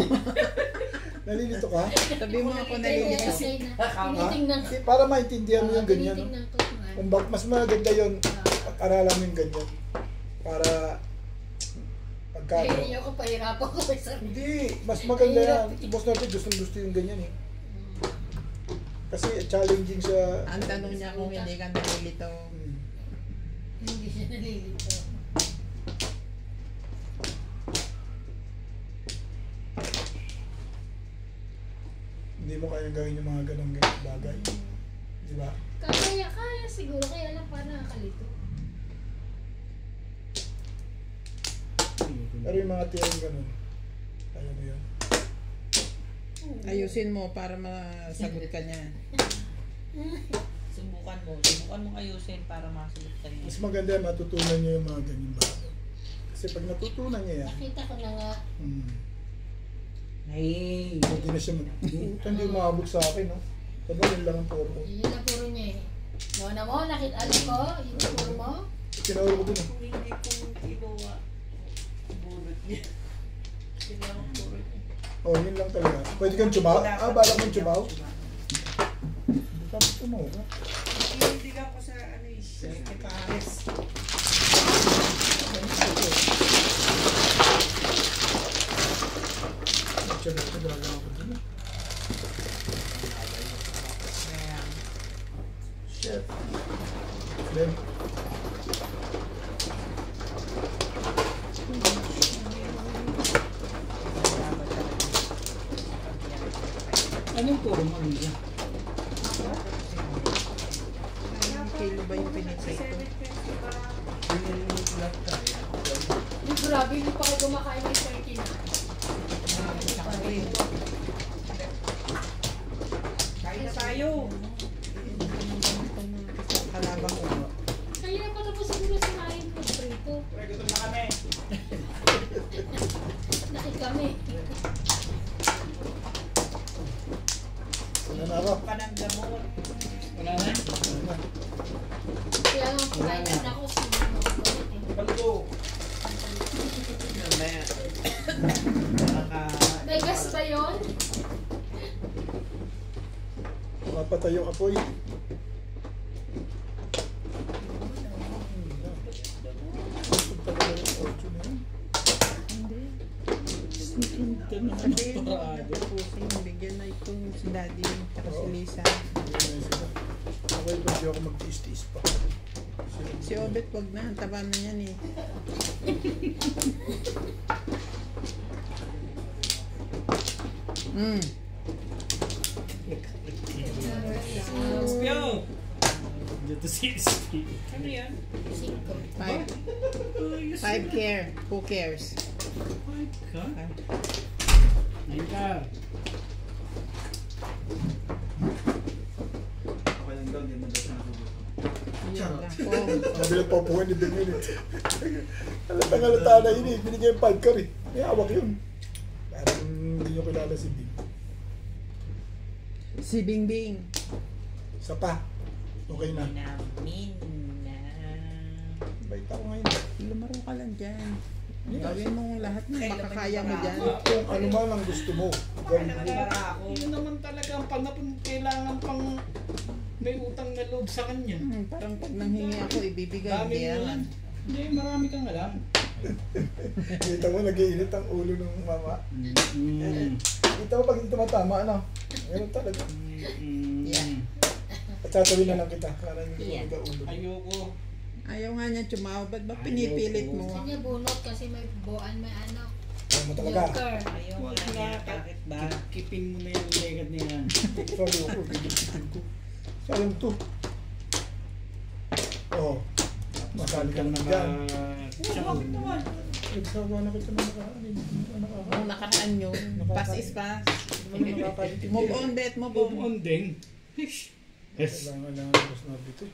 Nalilito ka? Sabi mo ako Kaya nalilito. essay na. Tinitingnan ko. Para maintindihan mo yung ganyan. No? Tinitingnan ko kung ano. Kung mas maganda yun, pag-aralan mo yung ganyan. Para pagka... Kaya ako pahirapan ko sa Hindi, mas maganda yan. Boss natin gusto yung ganyan eh. Kasi challenging sa... Ang tanong niya kung hindi ka nalilito. Hindi siya nalilito. Hindi mo kaya gawin yung mga ganong bagay. Di ba? Kaya siguro. Kaya lang pa nakakalito. Pero yung mga tirang ganun, kaya mo yun. Ayusin mo para masagot ka niya. Subukan mo ayusin para masagot ka niya. Mas maganda matutunan niyo yung mga ganyan bagay. Kasi pag natutunan niya yan, Nakita ko na nga. Ay. hindi na siya hindi umabot sa akin, no? Diba yun lang ang puro ko. Yun na puro niya eh. Nona mo, nakita alam ko. Yun na puro mo. Kinawal ko dun eh. Kung hindi kong ibawa, bunot niya. Sinawang puro niya. Oh, yun lang talaga. Pwede kang chumaw? Ah, bala kang chumaw? Hindi ka chumaw ka. Hindi ka ko sa ano eh. Sa Paris. Tiyaga ko gagawa ko dun eh. Ayan. Shit. Then, Anong puro mo niya? Ilang kilo ba yung pinipray ko? Yung grabe, hindi pa kayo kumakain ng 30 na. Kain na tayo. Kalabang ulo. Kaya na pa tapos siguro si Maya. patay yung apoy. Hindi. Ganda naman ang Sabihin mo, parado. pusing, bigyan na itong si Daddy, tsaka si Oo. Lisa. Okay, pwede ako mag-tiis-tiis pa. Si Obet, wag na, ang taba na yan eh. Mm. Spyo! Dito si SP. Ano yan? Five care. Who cares? Ka? Ngayon ka. Okay lang daw, hindi mo daw siya natututo. Yan lang. Oh. Sabi ng papuhan ni Benilit. Halatang-halata na yun eh. Binigay yung 5 car eh. May hawak yun. Parang hindi nyo kilala si Bing. Si Bingbing. Isa pa. Okay na. Namin na. Bait ako ngayon. Lumaro ka lang dyan. Yes. Gawin mo lahat ng makakaya mo dyan. Kung ano man ang gusto mo, gawin mo. Yun naman talaga ang kailangan pang may utang na loob sa kanya. Parang pag nanghingi ako, ibibigay. Dami Hindi mo yan. yan. Hindi, marami kang alam. Kita mo, nag-iinit ang ulo ng mama. Mm. Kita mo pag hindi tumatama, ano? Ganun talaga. Yeah. At sasabihin na lang kita. Para hindi Yeah. mo ulo. Ayoko. Ayaw nga niya tumawa. Ba't ba pinipilit mo? Gusto niya bunot kasi may buuan, may anak. Ayaw mo talaga. Joker. Ayaw Huwag nga nga. niya. Bakit ba? Kipin mo na yung legad na yan. Sabi ko, gigitin ko. Sayang to. Oo. Masali ka na dyan. Bakit naman? Nagsawa na kita na nakakain. Nung nakaraan yun, pass is pass. Nakakaintindi. Move on, bet. Move Move on. on din. Yes. Kailangan lang ang mas nabito.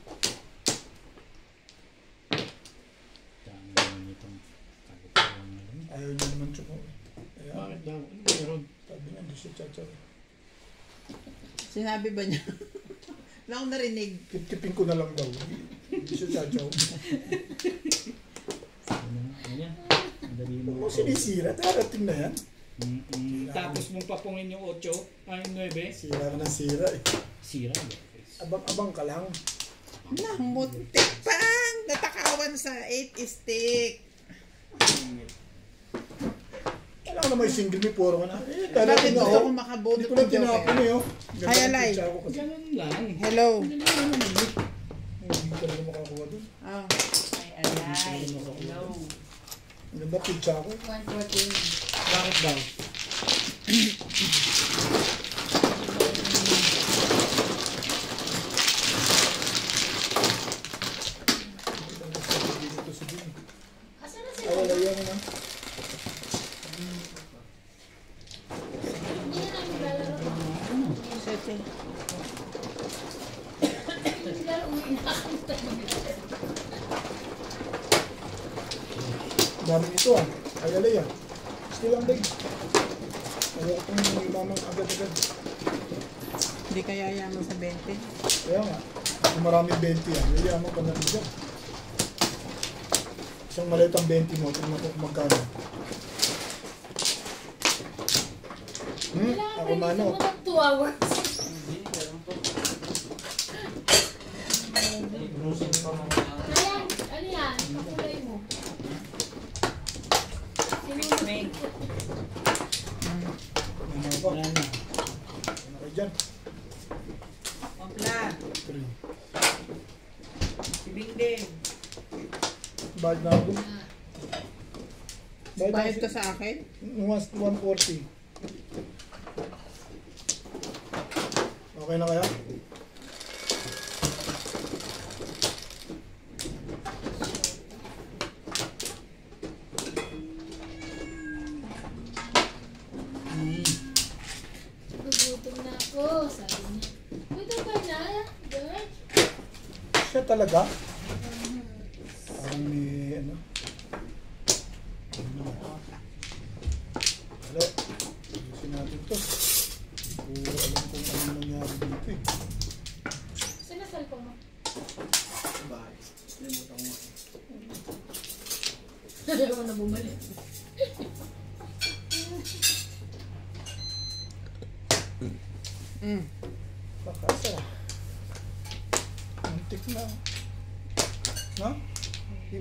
Dami naman itong kagutawang na lang. Ayaw niya naman tsoko. Bakit daw? Ano meron? Sabi nga, hindi siya tsatsar. Sinabi ba niya? Wala akong narinig. Kipkipin ko na lang daw. Hindi siya tsatsaw. Ano nga? Ayan. Dali Huwag mo. mo sinisira. Darating na yan. Tapos mong papungin yung 8, ay 9. Sira ka ng sira eh. Sira. Abang-abang ka lang. Namuntik pang natakawan sa 8 stick. Kailangan na may single may puro ka na. Eh, Bakit darating na gusto ako. ko makabunot Hindi ko ng lang tinapon joker? eh oh. Hi, Alay. Ganun lang. Hello. Hindi ko talaga makakuha dun. Oh. Ay, alay. No. Ang ganda pizza ako. 114. Bakit daw? Dito sa din. Asan na Ay, sila? wala yan na. Hindi na namin lalaro. Sete. Hindi lalo uwi na kami. Dami ito ah. Ay, alay ah. Still ang big. Ayaw kong mamang agad-agad. Hindi kaya yaman sa 20. Kaya nga. Kung maraming 20 yan, yayaman ka na rin dyan. Isang maliit ang 20 mo, tingnan ko kung magkano. Kailangan Ako pwede mano. mo ng 2 hours. Ayan, ano yan? Pakulay mo. Meg. Ano ba? Wala na. Ano kayo dyan? Pampla. 3. Si Bing din. Bayad na ako. Bayad ka sa akin? 140. Okay na kaya? Nagugutom na ako. Sabi niya. Gutom ka na, George? Siya talaga? Parang may ano? Wala. Ayusin natin to. Hindi ko alam kung ano nangyari dito eh. Saan na cellphone mo? Sa bahay. Limutan ko. Ayaw mo na bumalik. Mm. Baka sa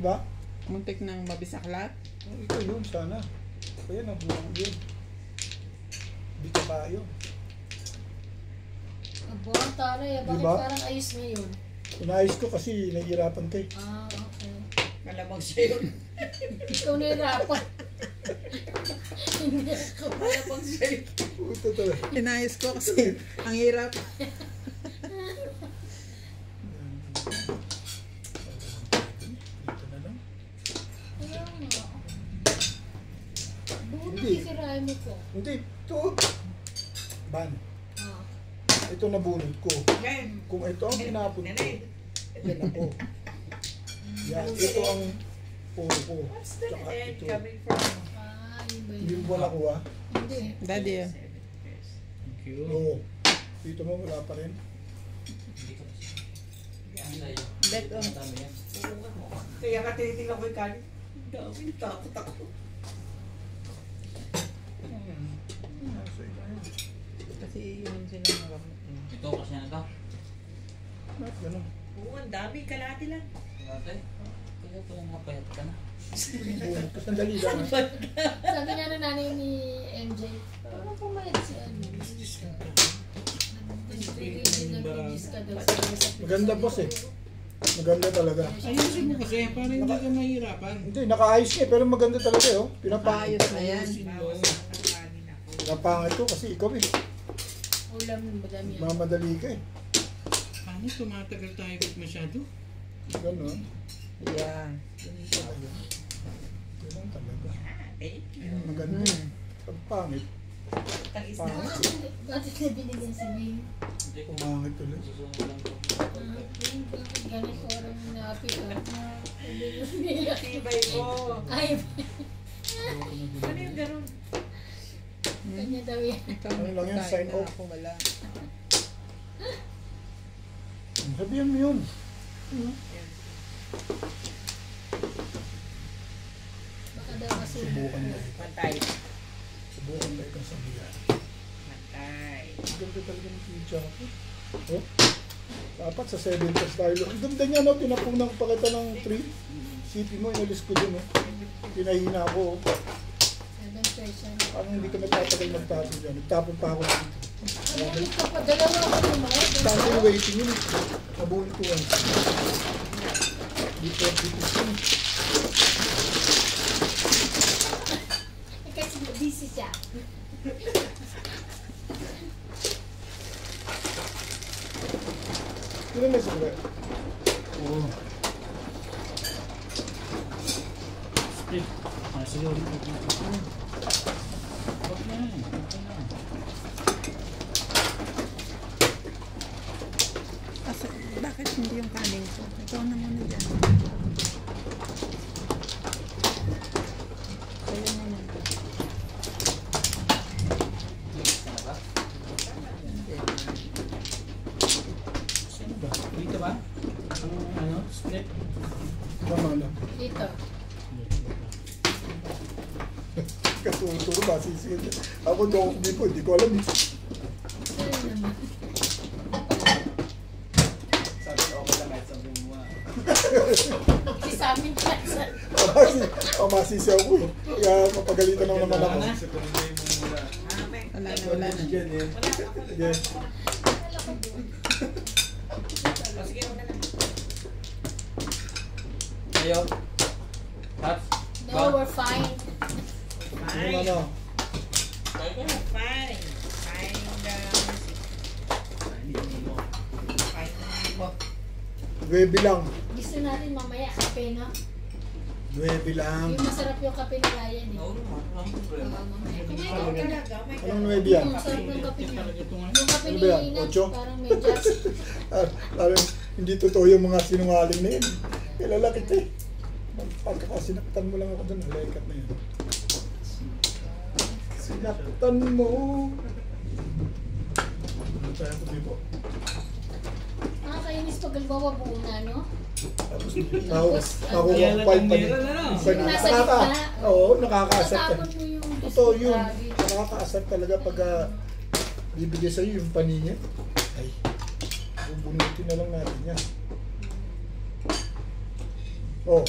ba? Muntik nang mabisaklat. Ito yun, sana. Kaya nabuang yun. Hindi ka tayo. Abo, taray. Bakit Diba? parang ayos ngayon? Inayos ko kasi nahihirapan ka eh. Ah, okay. Malamang siya yun. Ikaw nahirapan. Hindi ako. Malamang siya yun. Puto talaga. Inayos ko kasi ang hirap. Ito na lang. Kaya nga. Buong Hindi. sisirahin mo ko. Hindi, ito. Ban. Ah. Ito nabunod ko. Ngayon. Kung ito ang pinapon ko, Nanay. yan ako. Yan, ito ang puro ko. What's the Tsaka end ito. coming from? Ah, yun ba Hindi yun? mo wala ko ah. Hindi. Daddy, Thank you. Oo. Dito mo wala pa rin. bet on. Kaya ka tinitingnan ko yung kanin. Dami, takot ako. Nasa iba yun. Kasi yun sila ng gamot. Ito kasi na ito. Bakit ganun? Oo, ang dami, kalahati lang. Dati. Kaya pala nakapayat ka na. Bunod ko, sandali lang. ah. Sabi nga na nanay ni MJ, parang pumayat si ano. Nag-release ka daw sa Maganda, boss, eh. Maganda talaga. Ayusin mo kasi para hindi ka mahirapan. Hindi, nakaayos ka eh, pero maganda talaga eh. Oh. Ayos na yan. Ayusin mo. Bawas lang ng kanin ako. Pinapangit ko kasi ikaw eh. ulam, madami yan. Mamadali ka eh. Paano tumatagal tayo masyado? Ganun. Yeah. Ganun talaga. Ganun talaga. Thank you. Maganda. Pag pangit, Tangis na. Bakit na binigyan si May? Hindi ko pumangit ulit. susunod lang ito. Bakit ganit orang napit ah? Binigyan. Tibay mo. Ay, Ano yung ganun? kanya daw yan. Ikaw Ano lang yun, tayo sign na off. ako wala. Sabihan mo yun. Baka daw kasi Subukan na. Pantay. Subukan na itong sabihan. Pantay. Ang ganda talaga ng pizza ko. Oh? Dapat sa 7 plus tayo. Ang ganda niya, no? Tinapong ng pakita ng 3. Sipi mo, inalis ko dun, oh. Pinahina ko, oh. 7 person. Parang hindi ko nagtatagal magtapon dyan. Nagtapon pa ako dito. Ano yung kapadalawa ko naman? Standing waiting yun. Nabunod ko yan. Dito, dito. Kasi busy siya. Yun ang nasa ulit. Oo. Split. Sige ulit. Huwag na. Okay na. Kasi, bakit hindi yung kanin ko? Ikaw na muna dyan. Kaya muna. Hindi. Saan ba? Dito ba? Ang ano? Split? Tama lang. Dito. Katuro ba? Sisingin. Ako doon, hindi ko alam. Ano naman? Sabi ko ako lang kahit sabi mo. Kasi sa amin kasi. Pamasisi ako eh. Kaya mapagalitan ako naman ako. Sa barangay mo muna. Wala na, wala na. Yan eh. Sige. Sige, wala na. Ayo. Cut. No, we're fine. Ano ano? Tayo ka. Fine. Fine mo. 9 lang. Gusto natin mamaya kape, no? 9 lang. Yung masarap yung kape ni Ryan, eh. Oo naman. Walang problema. Mamaya. Ikaw talaga. May Anong ganun. 9 yan? Yung sarap ng kape niya. Talaga ito nga. Yung kape Ano ni ba yan? Inat, Ocho? parang may jazz. Parang hindi totoo yung mga sinungaling na yun. Kilala kita eh. Pagkakasinaktan mo lang ako doon, halikat na yun. Sinaktan mo. Ano tayo ko dito? Nakakainis pag halimbawa buo na, no? Tapos Yan nakukumpay na pa lang din. meron na lang. Nasa gitna. Oo, nakakaasar ka. Tatapon mo yung Totoo yun. Grabe. Nakakaasar talaga pag bibigay sa'yo yung paninya. Ay, bubunutin na lang natin yan. Oh,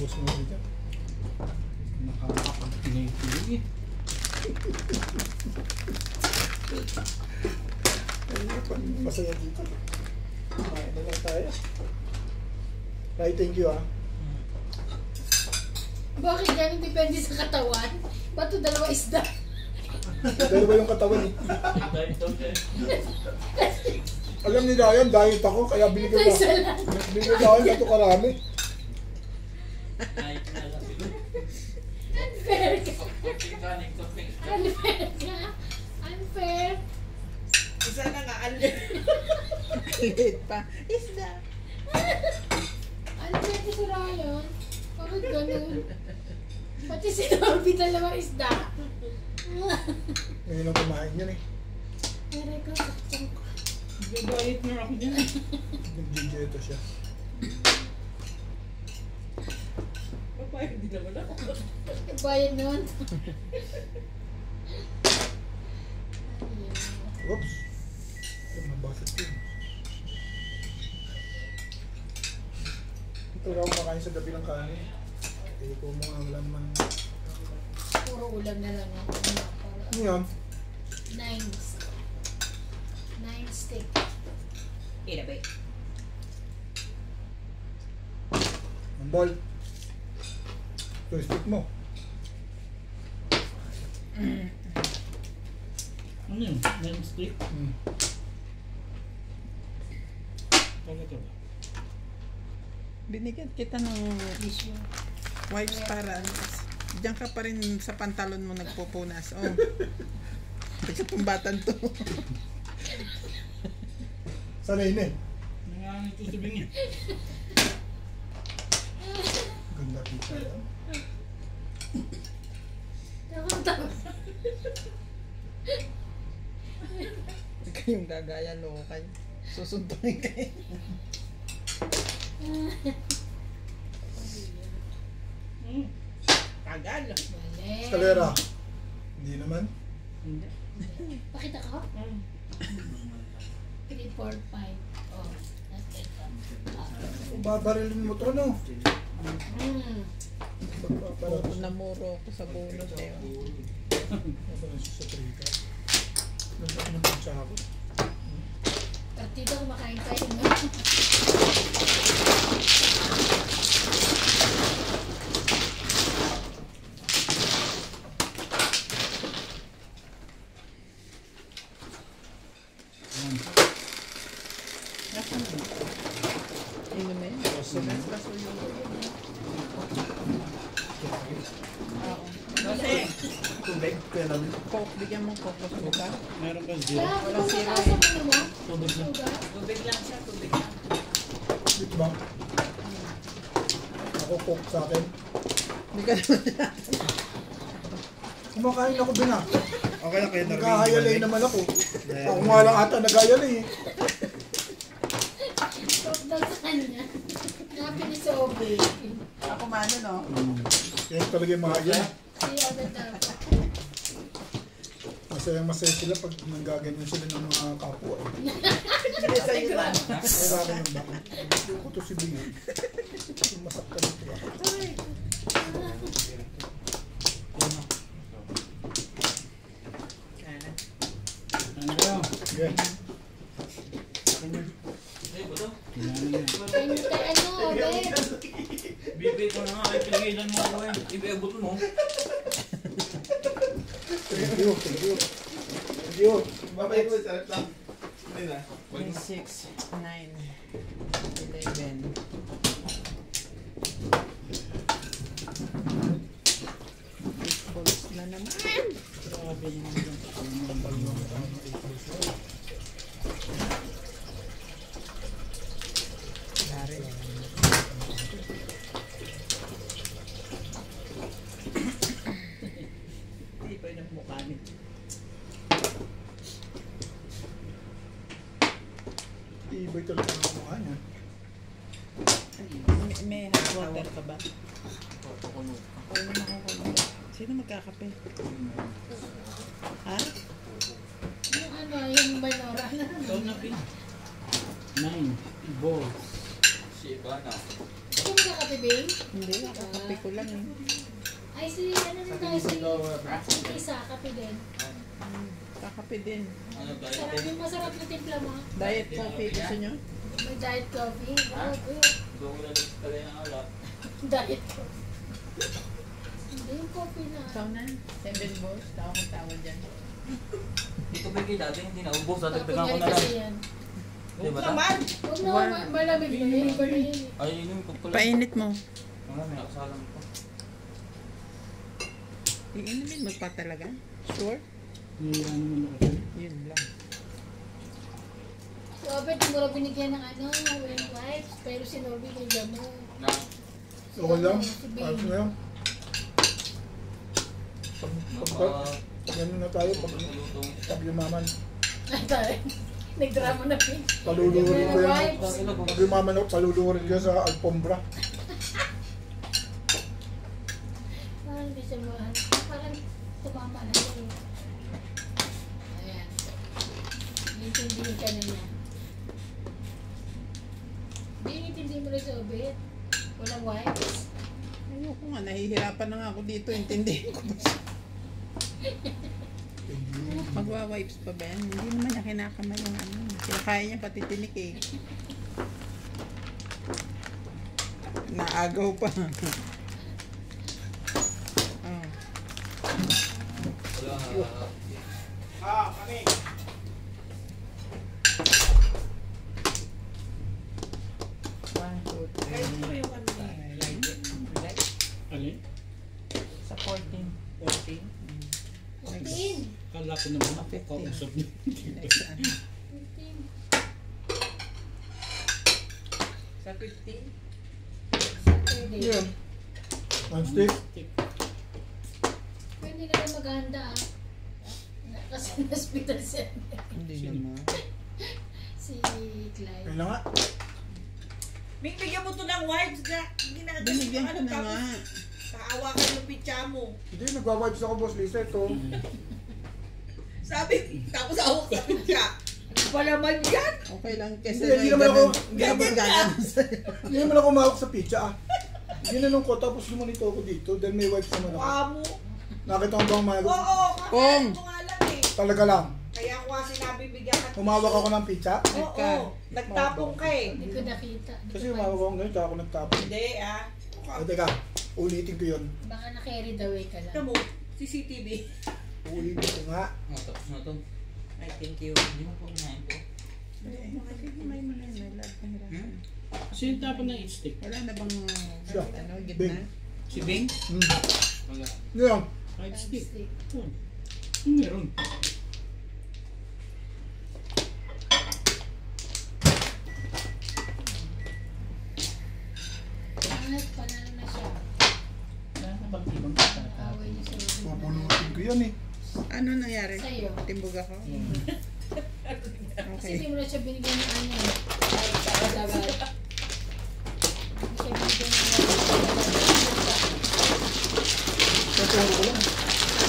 Ubus mo dito. Nakakapag-tinay-tinay eh. Masaya dito. Kumain na lang tayo. Right, thank you ah. Bakit ganun depende sa katawan? Ba't ito dalawa isda? Dalawa yung katawan eh. Dahil daw siya. Alam ni Ryan, diet ako, kaya binigyan Ito ko. isa lang. Binigyan ko ako ito karami. Ay, nalang sila. Unfair ka. Kaning tupik. Unfair ka. Unfair. Isa na nga, alit. Liit pa. Isda. Unfair ka si Ryan. Bakit ganun? Pati si Norby dalawang isda. Ngayon ang kumain yan eh. Pero ikaw, saktan ko. Gabayit na ako dyan. Nag-ginger ito siya. Papayag din naman ako. Bayad nun. Oops. Ito, mabasat yun. Ito raw makain sa gabi ng kanin. Hindi ko mga wala naman. Puro ulam na lang ako. Ano yan? 9 stick. Inabi. Ang ball. Ito yung stick mo. Ano yun? Nine stick? Hmm. Talaga ba? Binigyan kita ng Tissue. wipes para diyan ka pa rin sa pantalon mo nagpupunas. Oh. Nagkatumbatan to. Sanay na eh. Nangangito sa bingi. Ganda pizza yan. Tama. Kayong gagaya loko kayo. Susuntuin kayo. Tagal. Mali. Escalera. Hindi naman. Hindi. Pakita ko? 3, 4, 5. Oh, that's it. Babarilin mo to, no? Puro namuro ko sa bunot eh. Babarilin siya sa trika. Nagpapit ng pizza ako. Partida, kumakain tayo, no? Inumin. Raso yung Kasi, Tubig, kaya lang. coke. Bigyan mo coke sa buka. Meron ba zero? Kaya, kung mataas ang ano mo, Tubig na. sugar, tubig lang siya, tubig lang. Dito ba? Ako cook sa akin. Hindi ka naman. Kumakain ako din ah. Okay na kayo Nagkahayalay naman ako. Ako nga lang ata nagayalay eh. Stop daw sa kanya. Happy ni Sobe. Ako mano, no? Yan talaga yung mga yan. Si Ada Tapa. Masayang-masaya sila pag nanggaganyan sila ng mga kapwa eh. Hindi sa'yo lang. Wala ka nang ba? Gusto ko to si Bingo. Masaktan ito ba? Ano kayo? Yan. Ay, buto. Kailangan na. Ano, Beb? Bibig ko na nga. Ay, piligilan mo ako eh. Ibe-buto mo. Thank you. Thank you. Thank you. Babay ko, sarap lang. Hindi na. 6, 9, 11. Balls na naman. Grabe naman yung Dari. Hindi pa yung mukha niya. Ibay talaga ang mukha niya. May hot water ka ba? Kukulo. Oo naman ako kulo. Sino magkakape? Ha? Yung ano, yung Banora. Ikaw na pin. 9 balls. Si Ivana. Hindi mo nakatibing? Hindi, nakakape ko lang eh. Ay, si ano rin tayo si Isa, kape din. Kakape din. Ano ba Sarap yun? yung masarap na timpla mo. Diet coffee, gusto nyo? May diet coffee. Oh, good. Doon ko lalit pala ng alat. Diet coffee. Hindi yung coffee na. Ikaw na, 7 balls, tawag kong tawag dyan. Ito ba yung dati hindi naubos? Dati Tapos tagang ko yan na lang. kasi yan. Di ba? Huwag na, malamig na yun. Iba na yun eh. Ay, yun ko pala. Painit mo. Wala, may nakasalang ko. Iinumin mo pa talaga? Sure? Yung ano mo na kasi. Yun lang. Si Obet, hindi mo lang binigyan ng ano, ng wipes. Pero si Norby may damo. Na, Okay lang. Si Ayos Bing. na yan. Pag ano na tayo, pag yumaman. Ay, tayo. Nagdrama na pin. Paluluhurin ko yan. Wipes. Pag yumaman ako, paluluhurin ko yan sa alpombra. Parang hindi siya mahal. Parang tumama na siya eh. Ayan. Intindihin ka na niya. Hindi, intindihin mo rin sa Obet. Walang wipes. Ayoko nga, nahihirapan na nga ako dito, intindihin ko ba siya? Magwa-wipes pa ba yan? Hindi naman niya kinakamay yung ano. Kinakaya niya pati tinik eh. Naagaw pa. Oh. wala. Kami. One, two, three. Kahit mo yung ano na. Alin? Sa 14. 14? 15. Kala ko naman Ah, 15. kausap niyo. Next ano? 15. Sa 15? Saturday. Yan. One stick. Pwede ka rin maghahanda ah. Kasi na-hospital siya. Hindi Sino? naman. Si Clyde. Kaya na nga. Ming, bigyan mo to ng wipes na. Ginagawa Binigyan ko na nga. Kaawa ka ng pitsa mo. Hindi, nagwa-wipes ako, boss Lisa. Ito. Sabi, tapos awak sa pitsa. Ano pa naman yan? Okay lang kasi Hindi, hindi naman ako- Hindi naman ganyan. Hindi naman ako mahawak sa pizza ah. Ginanong ko, tapos lumanito ako dito dahil may wipes naman ako. Mukha mo. Nakita mo ba ang mga Oo, Kung. kakain ko nga lang eh. Talaga lang. Kaya ako nga sinabi bigyan ka. Humawak ako ng pizza. Oo, nagtapong ka eh. Hindi ko nakita. Hindi Kasi ko humawak ako ganito, ako nagtapon. Hindi ah. O teka, ulitin ko yun. Baka na-carried away ka Ano lang. mo, CCTV. Ulitin ko nga. Tapos na to. Ay, thank you. Hindi mo po kumain to. May mga may lahat ng hirapan. Sino tapon ng stick? Wala na bang Siya. ano, Bing. gitna? Si Bing? Wala. Yan. 5 stick. Stick. Oh. Meron. Pangat, panalo na siya. Wala na bang ibang tatapon? Away niya sa mga. Pupulutin ko yan eh. Ano nangyari? Sa'yo. Timbog ako? Kasi Okay. hindi mo na siya binigyan ng ano. Ay, sabad-sabad. Hindi siya binigyan ng Kapupuro ko lang.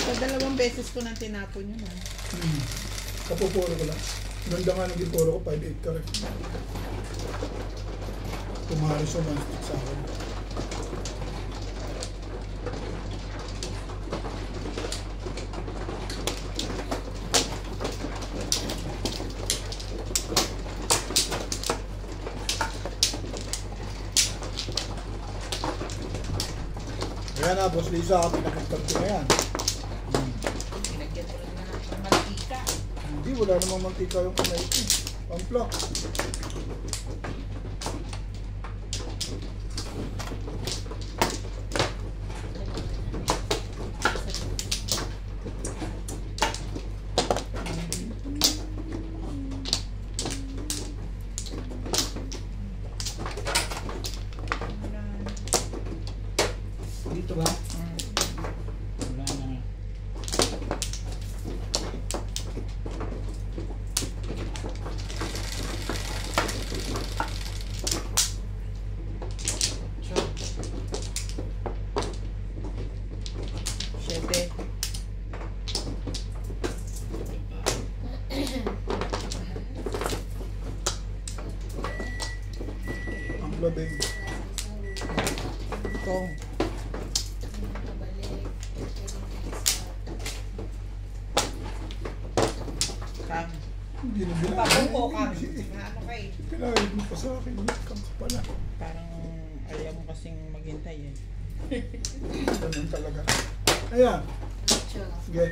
Sa 2 beses ko nang tinapon yun ah. Kapupuro ko lang. Ganda nga naging puro ko, 5'8 ka rin. Kumari siya one stick sa akin. Kaya na, Boss Lisa, pinakitag ko na yan. Pinagyan ko lang na ng mantika. Hindi, wala namang mantika yung kamay ko. Pampla. Dito ba? Wala na. Siyete. Ang blood Beng. Ito. Kam. Hindi na Pabuko ka. binayad. Ano kay? Pinayad mo pa sa akin. Kang ka pala. Parang ayaw mo kasing maghintay eh. Ganun talaga. Ayan. Sige.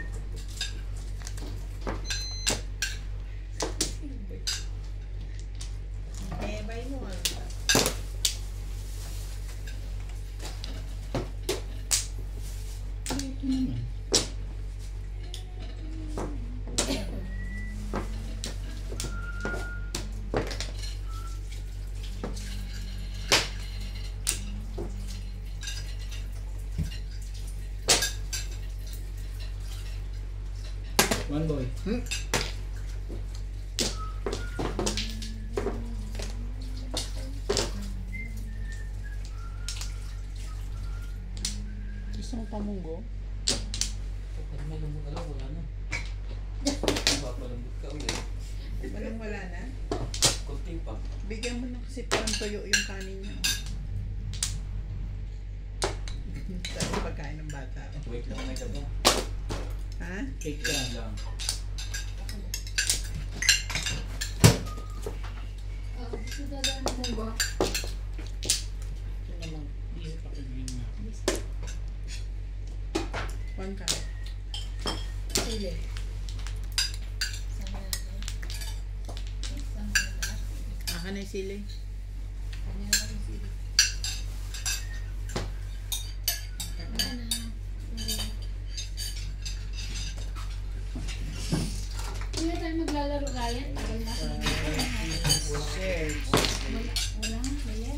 Eh, bay mo ah. Ito naman. One boy. Gusto mo pamunggo? Pag malambot ka lang, wala na. Papalambot ka ulit. Walang wala na. Kunti pa. Bigyan mo na kasi parang tuyo yung kanin niya. Tapos pagkain ng bata. Wait lang may dabo. Ha? Take Wait ka. lang. Gusto dadaan mo ba? Ito naman. Hindi pa kagawin na. One ka. Sili. Sama natin. Sama na ba? Aka na yung sili. Kanya na yung sili. Ano na? Hindi tayo maglalaro, Ryan. Tagal na. Share. Wala nga, kaya.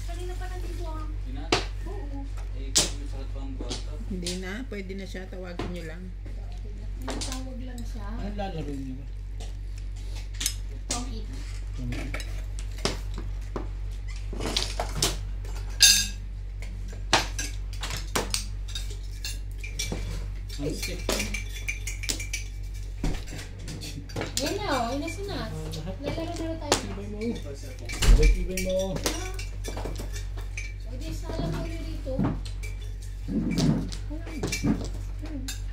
Kanina pa nandito ah. Ina? Oo. Eh, kung may sakit pa ang bata. Hindi na. Pwede na siya. Tawagin nyo lang. Tinatawag lang siya. Ano lalaro niyo ba? Pang it. Ang stick. Yan na oh, inas na. Lahat. Lalaro-laro tayo. Ibay mo. Ibay mo. O di sala mo rin dito.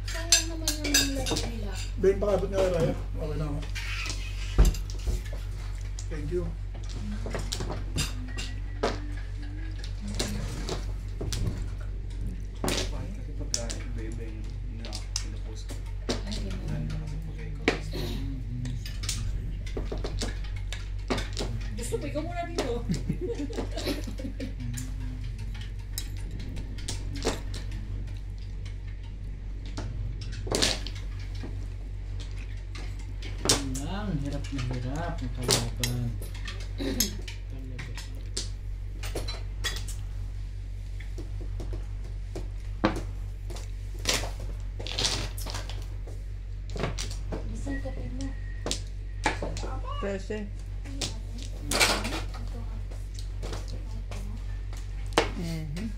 Sayang naman yung laro nila. Beng, pakabot nga Raya. Okay na ako. Thank you. Kasi pagka iba-iba yung pinapost ko. Ay, Ano ganun. na kasi pagka ikaw. Gusto mo, ikaw muna dito. Yun lang. Hirap na hirap ang kalaban. Talaga. Isang kape mo. Prese. Mhm.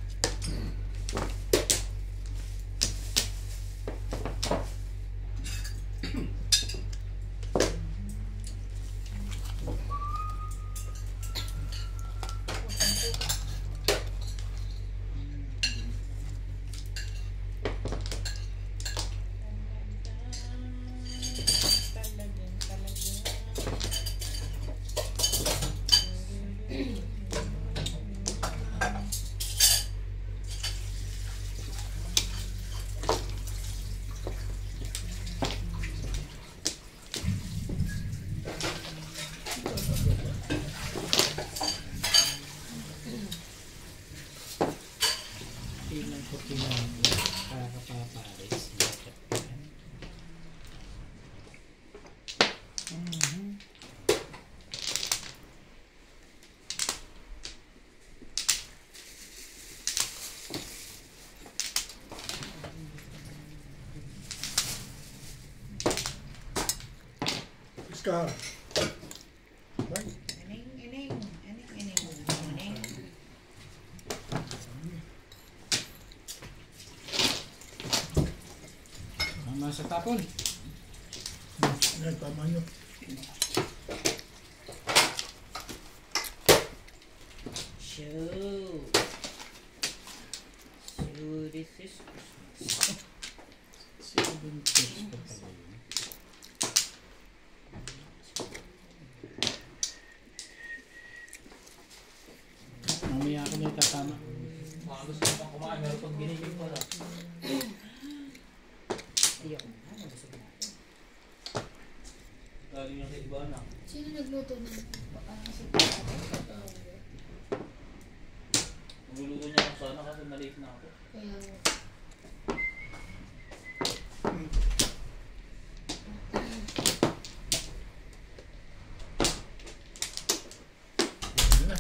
Kailan ko pinagawa para paparis. Mhm. Iska. Bye. Ining, ining. Ining, ining. Ining. Mama sa tapon. Yan, tama nyo. Show. Show, this is Christmas. 7 pesos pa pala yun. Mamaya ako na itatama. Mga gusto ko pang kumain, meron pag binigay pala. Ayun. Galing lang sa iba na. Sino nagluto ng si Magluluto niya ako sana kasi na-late na ako. Kaya Yan na.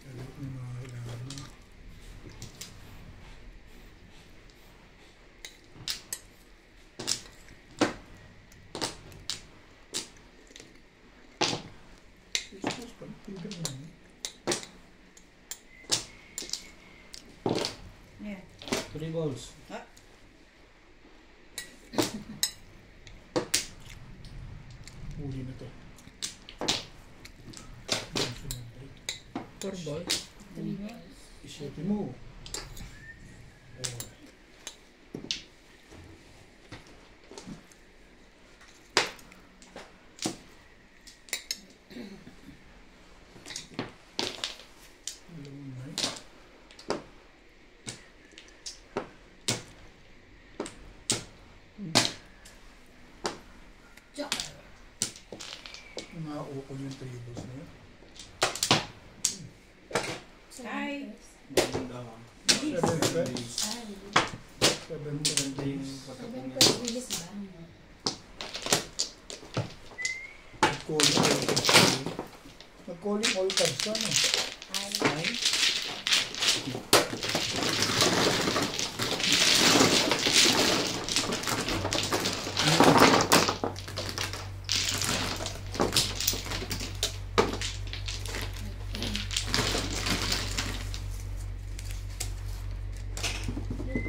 Galit ng mga kailangan mo. Christmas pa, tingnan mo. Yeah. 3 balls. Huli na to. 4 balls. 3 balls. Isipin mo. Oh. Dalawang night. Char. Umaukol yung tables na yun. Hi. Maganda ka. 7 pesos. Ay, 7 days. 7 pesos bilis ba? Nag-calling all cards. Nag-calling all cards ka, no? Hi.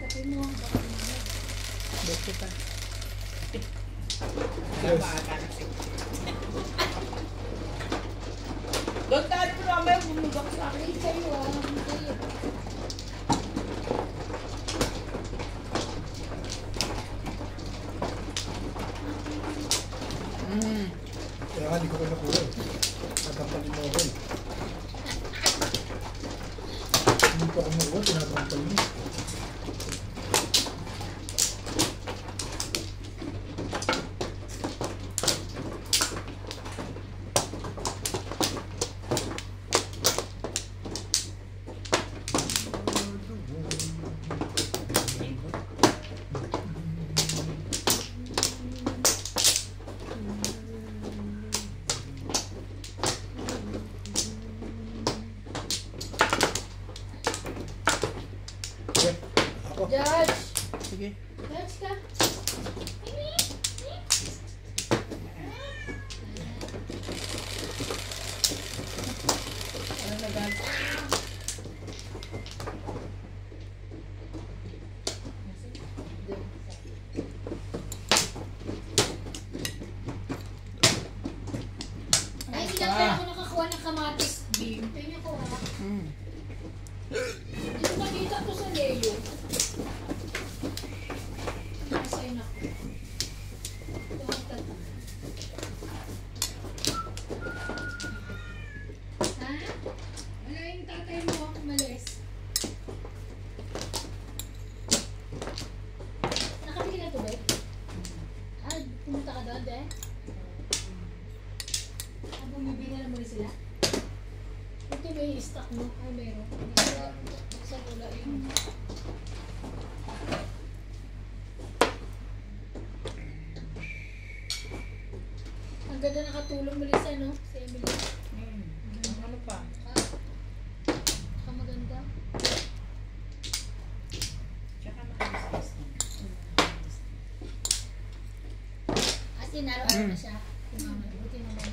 Tapi mo ang baka naman. Dito pa. Yes. Doon tayo mo naman bumugak sa akin. Ay, sa'yo hindi. Kaya nga, di ko kayo nakuha. Nagkampalin mo ako eh. Hindi ko ako nakuha, tinatampal mo. Okay, ako. Judge! Sige. Judge ka? Ano na guys? Ay, hindi na kaya ako nakakuha ng kamatis. Bim, tingnan ko ha. Hindi ko nakita to sa Leo. Nakasign ako. Ito ang tatlo. Ha? Wala yung tatay mo ako umalis. Nakabili na to, babe? Ah, pumunta ka doon, be? Ah, bumibili na muli sila? Ito ba yung stock mo? Ay, meron. Sa wala yun. Ang ganda nakatulong muli sa, no? Si Emily. Ano pa? Saka maganda. Tsaka makalis As in, araw-araw na siya. Buti naman.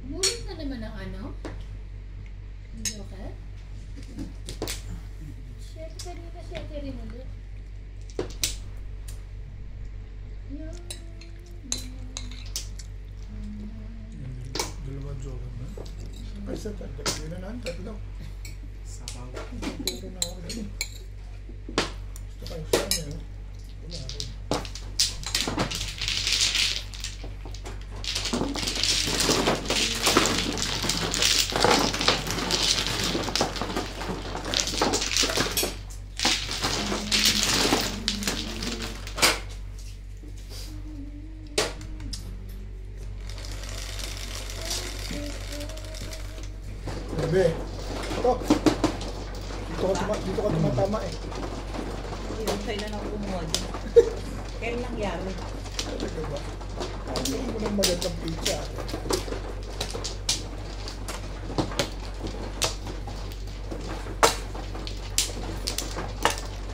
Mulit na naman ang ano? Ang joker? Siyete kanina, siyete rin ulit. Dalawa joker na. Ay, sa tatlo. Yun na lang, tatlo. Sabaw. Puro na ako rin. Gusto kayo sa amin, wala ako. Bebe, ito. Dito ka tumatama eh. Yung kailan ako kumuha dyan. Kailan nangyari? Talaga ba? Hindi mo ng magandang pizza.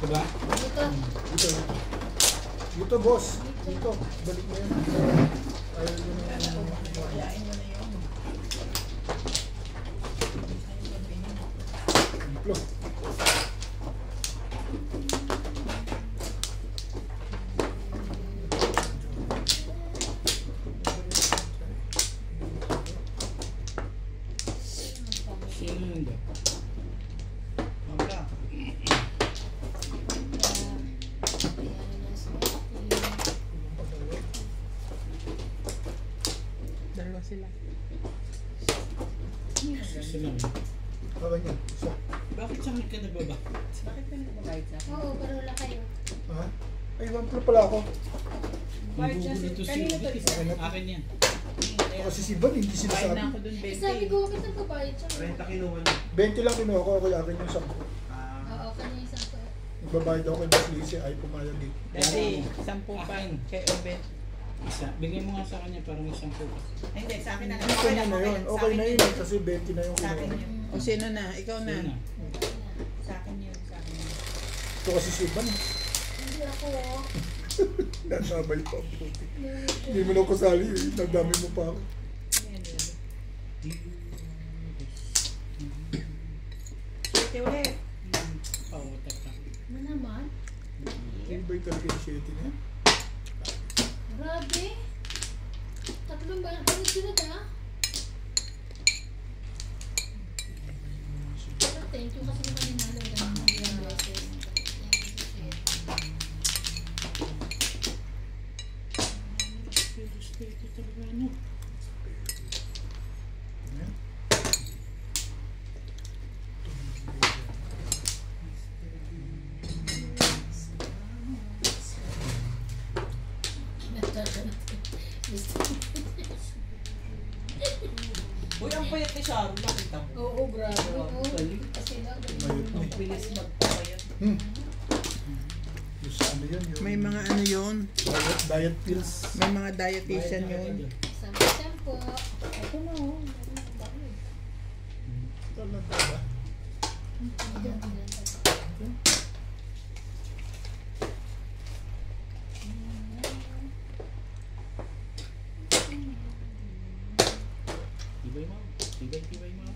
Diba? Dito. Dito. Dito, boss. Dito. Balik mo yun. Ayaw yun yung... Kayain mo na yun. Templo. Sino yun ba? Mangga. Dalawa sila. Sino yun? Baka niya. Isa. Bakit sa akin ka nagbaba? Bakit ka nagbabayad sa akin? Oo, pero wala kayo. Ha? Ay, 1 pala ako. Bayad siya. Magugulo to si Kanino to isa? Akin yan. Ako kasi si Van, hindi Bayad sinasabi. na ako dun, Eh, sabi 20. ko, bakit nagbabayad siya? 30 kinuha niya. 20 lang kinuha ko, kaya akin yung 10. Oo, kanya isang ko. Nagbabayad ako kay Boss Lizzie, ay pumayag eh. Dati, 10 pa Akin. kay Obet. Isa. Bigay mo nga sa kanya para may 10. Hindi, sa akin na lang. Hindi ko na yun. Okay na yun eh, kasi 20 na yung Sa akin kinuha. yun. O sino na? Ikaw na. Sino na? Sa akin yun. Sa akin yun. Ito kasi si Van, Hindi ako. nasabay pa. Hindi mo na ako sali eh, nadami mo pa ako. Yan, yan. Ito ulit. Oo, tata. Ano naman? Iba'y talaga yung shitty na yan. Grabe. Tatlong ba? Ano sunod ah? Pero thank you kasi naman ninalo. Ilang beses. Ito talaga ano? Ayan. Uy, ang payat ni Sharon. Nakita mo. Oo, grabe. Oo. Galing. Kasi lang. Mayot na Ang eh. bilis magpapayat. Yung sa ano yun, yung May mga ano yun. diet pills. May mga dietitian yun. Sampo. Ito na oh. Talaga ba? Tibay mo. Tibay mo. Tibay mo.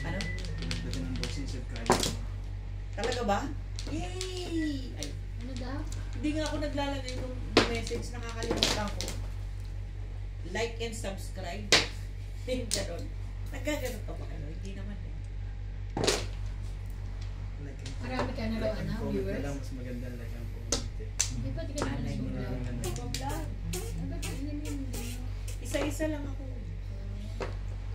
Ano? Dati ng bossing subscribe. Talaga ba? Yay! Ay, Ano daw? hindi nga ako naglalagay ng message. Nakakalimutan ko. Like and subscribe. Yung ganon. Nagkaganon ka ba kayo? Hindi naman eh. Like and Marami ka na raw, ano, comment viewers? na lang, mas maganda like ang comment eh. Di ba di ka naman Alay mo na. nag-vlog? Ano ba yun? Isa-isa lang ako.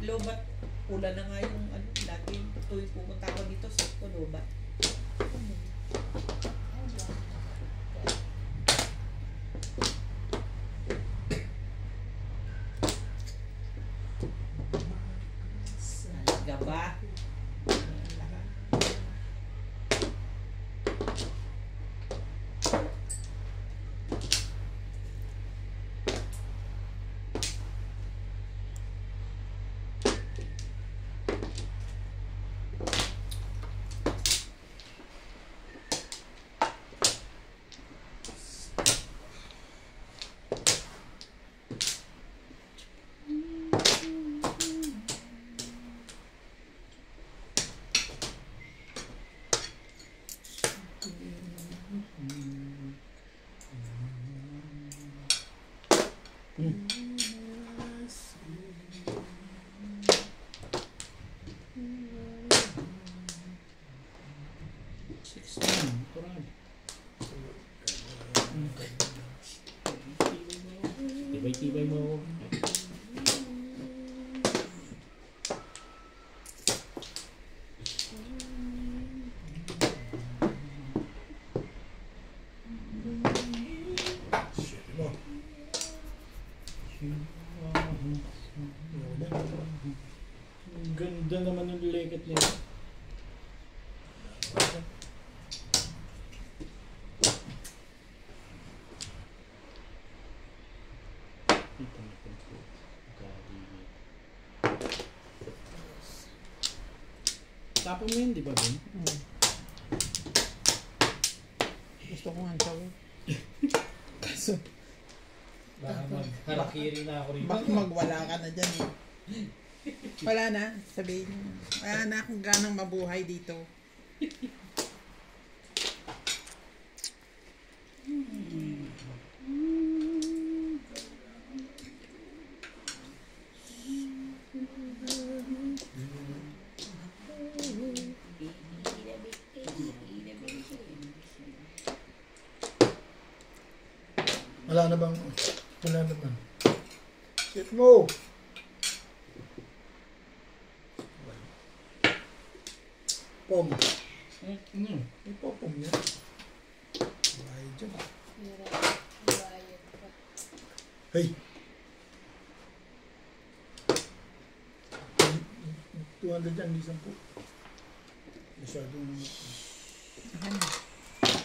Lobat. Pula na nga yung ano. Lagi tuwing pumunta ako dito sa lobat. Gaba. Tibay-tibay mo. Ang ganda naman ng leket nila. Tapon mo yun, di ba, Ben? Gusto ko nga gawin. Kaso, Baka mag-harakiri na ako rito. baka magwala ka na dyan eh. Wala na, sabihin mo. Wala na akong ganang mabuhay dito. Wala na bang? Wala naman. Shit mo! Pom. May popom yan. Bahay dyan. Bayad pa. Hey! 200 yan, di 10. Masyadong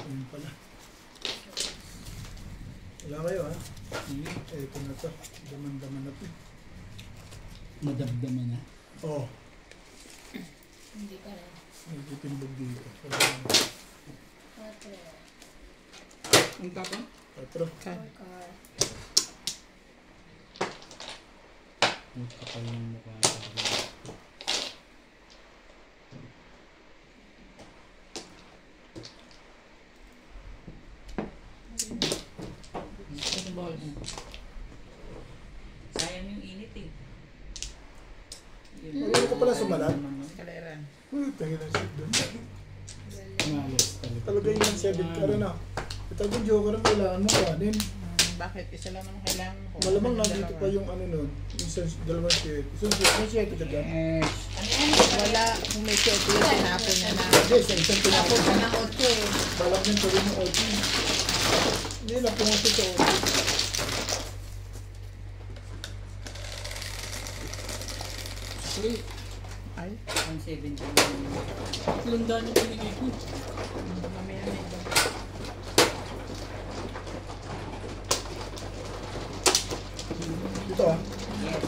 ano pala. Wala kayo ha? Ito na to. Daman-daman na to. Madamdaman na. Oo. Hindi pa rin. May titimbog dito. 4. Ang tapon? 4. Kan. Car. Ang kapal ng mukha sa akin. Ano ba ako? Sayang yung init eh. Ano ka pala sumalat? Kalera. Tangin ang shit doon. Malas talaga. Talaga yung 7 ka rin ah. Ito yung joker ang kailangan mo kanin. Bakit? Isa lang naman kailangan ko. Malamang Bakit nandito dalawa? pa yung ano nun. Yung dalawang shit. Isang shit. May shit ka dyan. Wala. Kung may shit yun, tinapon niya na. Hindi, sa isang Tinapon tinapon. ka ng 8 eh. Balak yung tuloy mo OT. Hindi na pumunta sa OT. Uy, Ay, 170. ilang daan yung pinigay ko. mamaya na iba. Ito ah. Yes.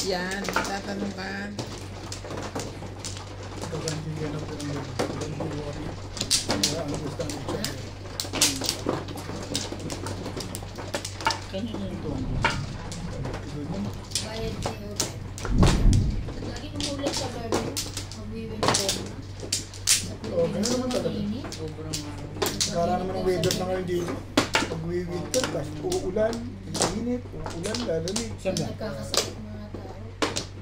Yan, tatanong ka. Kaganti yan ang pinag. Kaya ang gusto ang check. Kanina yung tuwan. Bayad ni Uber. Lagi umulan sa barbie. Mag-wiwin ko na. Oo, ganun naman talaga. Mainit. Sobrang Kara naman ang weather na ngayon dito. Pag-winter, tapos uulan, init, uulan, lalamig. Saan ba? Nagkakasakit mga tao.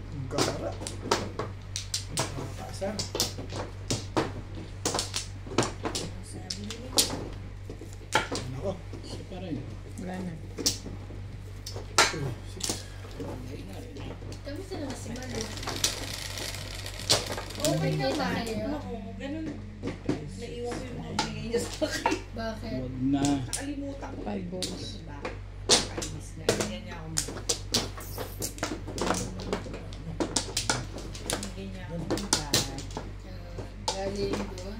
Ang kara. Nakakasar. sabi nila. Ano ko? Siya pa rin. Wala na. 2, 6. Kami sila kasi malo. Okay Nakikita naman. kayo? Ako, ganun. Naiwan ko yung mga binigay niya sa akin. Bakit? Huwag na. Nakalimutan ko. 5 balls. Bakit? Nakainis na. Ganyan niya ako. Lily doon.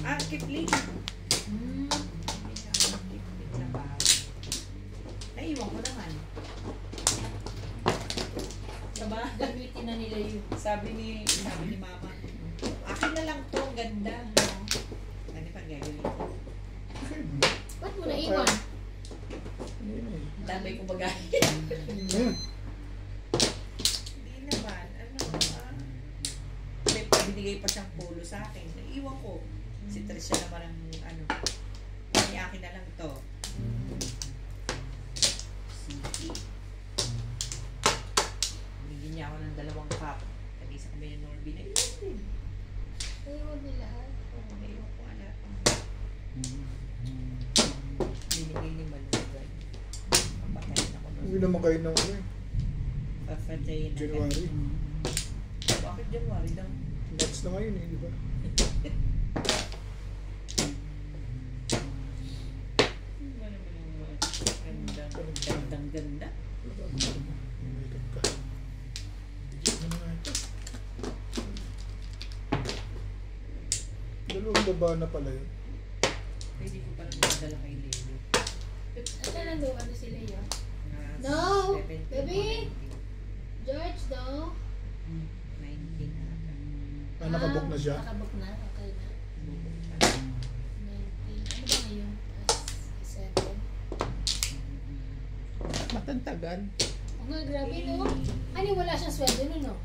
Ah, Kipling. Hmm. Kipling na ba? Naiwan ko naman. Diba? Gamitin na nila yun. Sabi ni mama, akin na lang to, ang ganda. Ano pa gagawin ko? Ba't mo naiwan? Damay ko bagay. Hmm. Hindi naman. May binigay pa siyang polo sa akin. Naiwan ko. Si Tricia naman ang akin na lang to. Sige. Binigyan niya ako ng 2 cup. Tag-isa kami ng Norby na iwan din. Naiwan nila. Oo, naiwan ko alam. Binigay ni Malugay. Papatayin ako nun. Hindi naman kayo ng Papatayin na. January. Bakit January daw? Next na ngayon di ba? Ganda. Makeup ka. Dikit mo na nga ito. Dalawang baba na pala yun. Pwede ko palang magdala kay Leo. Asa lang daw ano sila yun? Na No! 17, Baby! George, no? 19 ata. Nakabok na siya. Nakabok na, okay na. 19. Ano ba ngayon? 7. Matantagal. Oh nga, grabe no? Ano, wala siyang sweldo nun, no?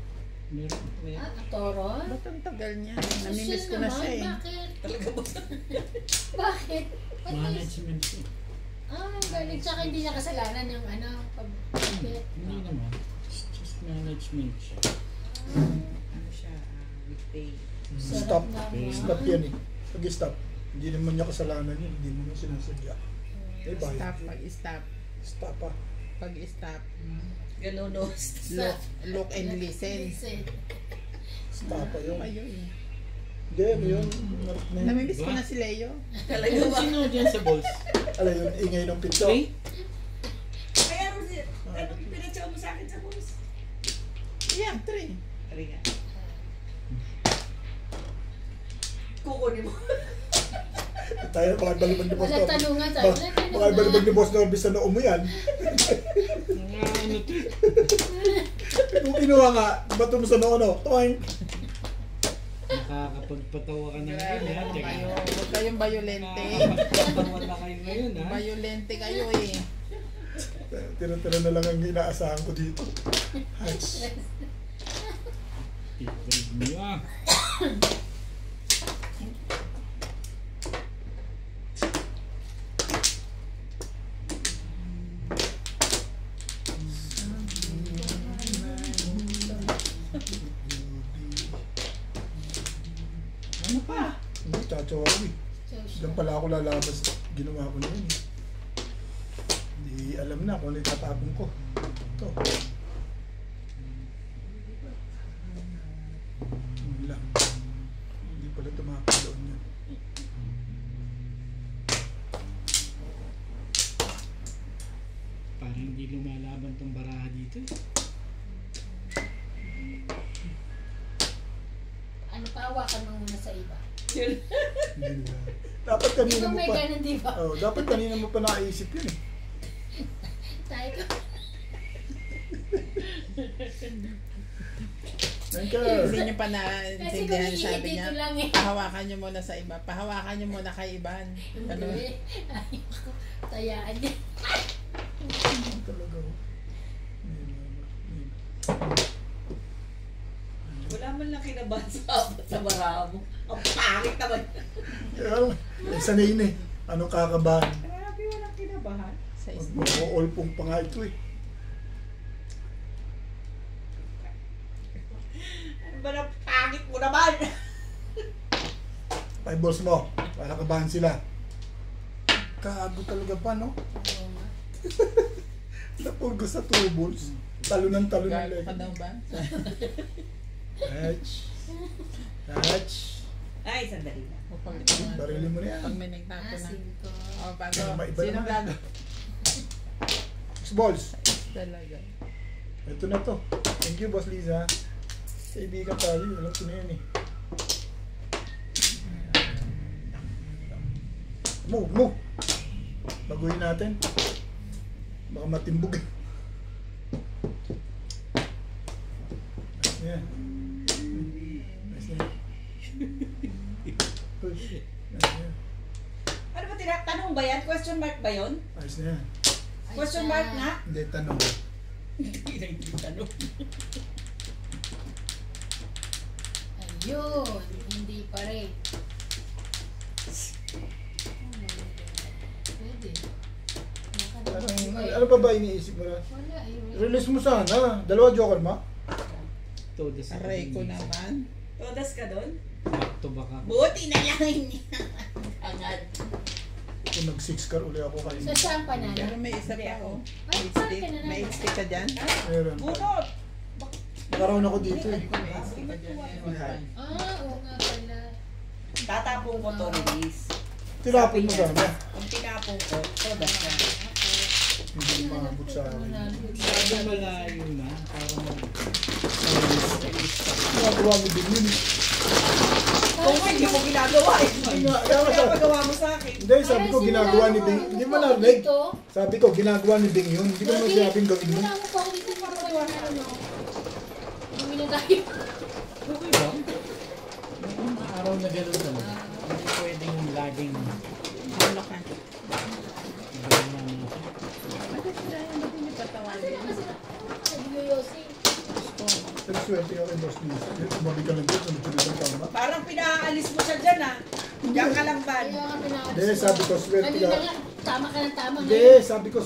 Meron. Ah, aktoron? Matantagal niya. Social Namimiss ko na naman, siya eh. Bakit? Talaga ba? Bakit? Ba't may... Management siya. Ah, galing. Tsaka hindi niya kasalanan yung ano, pag-bet. Hindi naman. It's just management siya. Ano siya? With pay. Stop. naman. Stop yan eh. Pag-stop. Hindi naman niya kasalanan yun. Hindi mo na sinasadya. Eh, Stop, bayad. pag-stop. Stop pa. Pag-stop. Ganun no. Look and listen. Stop pa yun. Ayun. Hindi, ano yun? Namimiss ko na si Leo. Talaga ba? Sino dyan sa balls? Ano yun? Ingay ng pinto. Ray? Kaya ano pinatsaw mo sa akin sa bus? Yeah, 3. Tari nga. Kukunin mo. Tayo, baka balibag ni Boss Wala Norby. tanungan tayo. Wala Baka tanungan. balibag ni Boss Norby sa noo mo yan. Ano to? Kung kinuha nga, bato mo sa noo, no? Toink! Nakakapagpatawa ka na Grabe ngayon, ha? naman Teka. kayo. Huwag kayong violente. Nakakapagpatawa na kayo ngayon, ha? Violente kayo eh. Tira-tira na lang ang inaasahan ko dito. Hatch. Favorite mo, ah. Ano pa? Hindi, tsatsawa ko eh. Diyan pala ako lalabas. Ginawa ko na yun eh. Hindi alam na kung ano yung tatapon ko. Ito. Yun lang. Hindi pala tumapon doon yun. Parang hindi lumalaban tong baraha dito. Ano, pahawakan mo muna sa iba. Yun lang. Dapat Di kanina ba mo may pa. ganun, di ba? Oh, dapat kanina mo pa nakaisip yun eh. Tayo ka. Thank you. Hindi niyo pa Kasi naintindihan kung sabi niya. dito lang eh. Pahawakan niyo muna sa iba. Pahawakan niyo muna kay Iban. Ano? Hindi. Ayoko. Tayaan niya. Talaga. Wala man lang kinabahan sa baraha mo. Ang pangit naman. Kaya, sanay na eh. Anong kakabahan? Grabe, walang kinabahan. Sa isda. Mag-o-olpong pa nga ito eh. Ano ba ng pangit mo naman? Eyeballs mo. Para kabahan sila. Kaago talaga pa, no? Oo nga. Napurgo sa two balls. Talunan ng Galo ka leg. daw ba? Hatch. Hatch. Ay, sandali lang. O pag, Barilin mo na yan. pag may nagtapo na. Cinco. O pag Maiba sino naman. gago? 6 balls. Talaga. Ito na to. Thank you, Boss Liza. Kaibigan tayo. Alam ko na yan eh. Mo. Baguhin natin. Baka matimbog. Nice na yan. Nice na yan. Uy, nice na yan. Ano ba tinatanong ba yan? Question mark ba yun? Nice na yan. Question mark nga? Hindi, tanong. Hindi tanong. Ayun, hindi pa rin. Pwede. Ano pa ba iniisip mo na? Wala, ayun. Release mo sana. Dalawa joker mo? Todo sa Aray ko naman. Todas ka doon? Back to back ako. Buti na lang niya. Agad. Kung nag-6 car uli ako kayo. So, saan pa na? Pero may isa pa ako. Ay, May saan stick. ka na May naman? stick ka dyan? Meron. Bunot! Nakaroon ako dito eh. May stick ka dyan. Oo nga pala. Tatapong ko to, release. Tinapon mo sana. Kung tinapong ko, todas ka. Hindi maabot sa akin. Sabi malayo na. Parang Nagawa mo din yun. Kung hindi mo ginagawa eh. Kaya Pinapagawa mo sa akin. Hindi, sabi ko ginagawa ni Bing. Hindi mo narinig. Sabi ko ginagawa ni Bing yun. Hindi ko naman sinabing gawin mo. Wala mo pa ako dito para magawa na ano. Bumi na tayo. okay ba? May mga araw na gano'n naman. Hindi pwedeng laging Ano ka? gano'n. Bakit hindi niyo patawagin? Sabi ko, Yossi. Pero swerte ka kay Boss Luis. Tumabi ka lang dito. Sunod-sunod ang tama. Parang pinaalis mo siya dyan ah. Diyan ka lang ba? Kaya nga pinakalis Hindi, sabi ko swerte Kanina ka. nga, tama ka ng tama. Hindi, sabi ko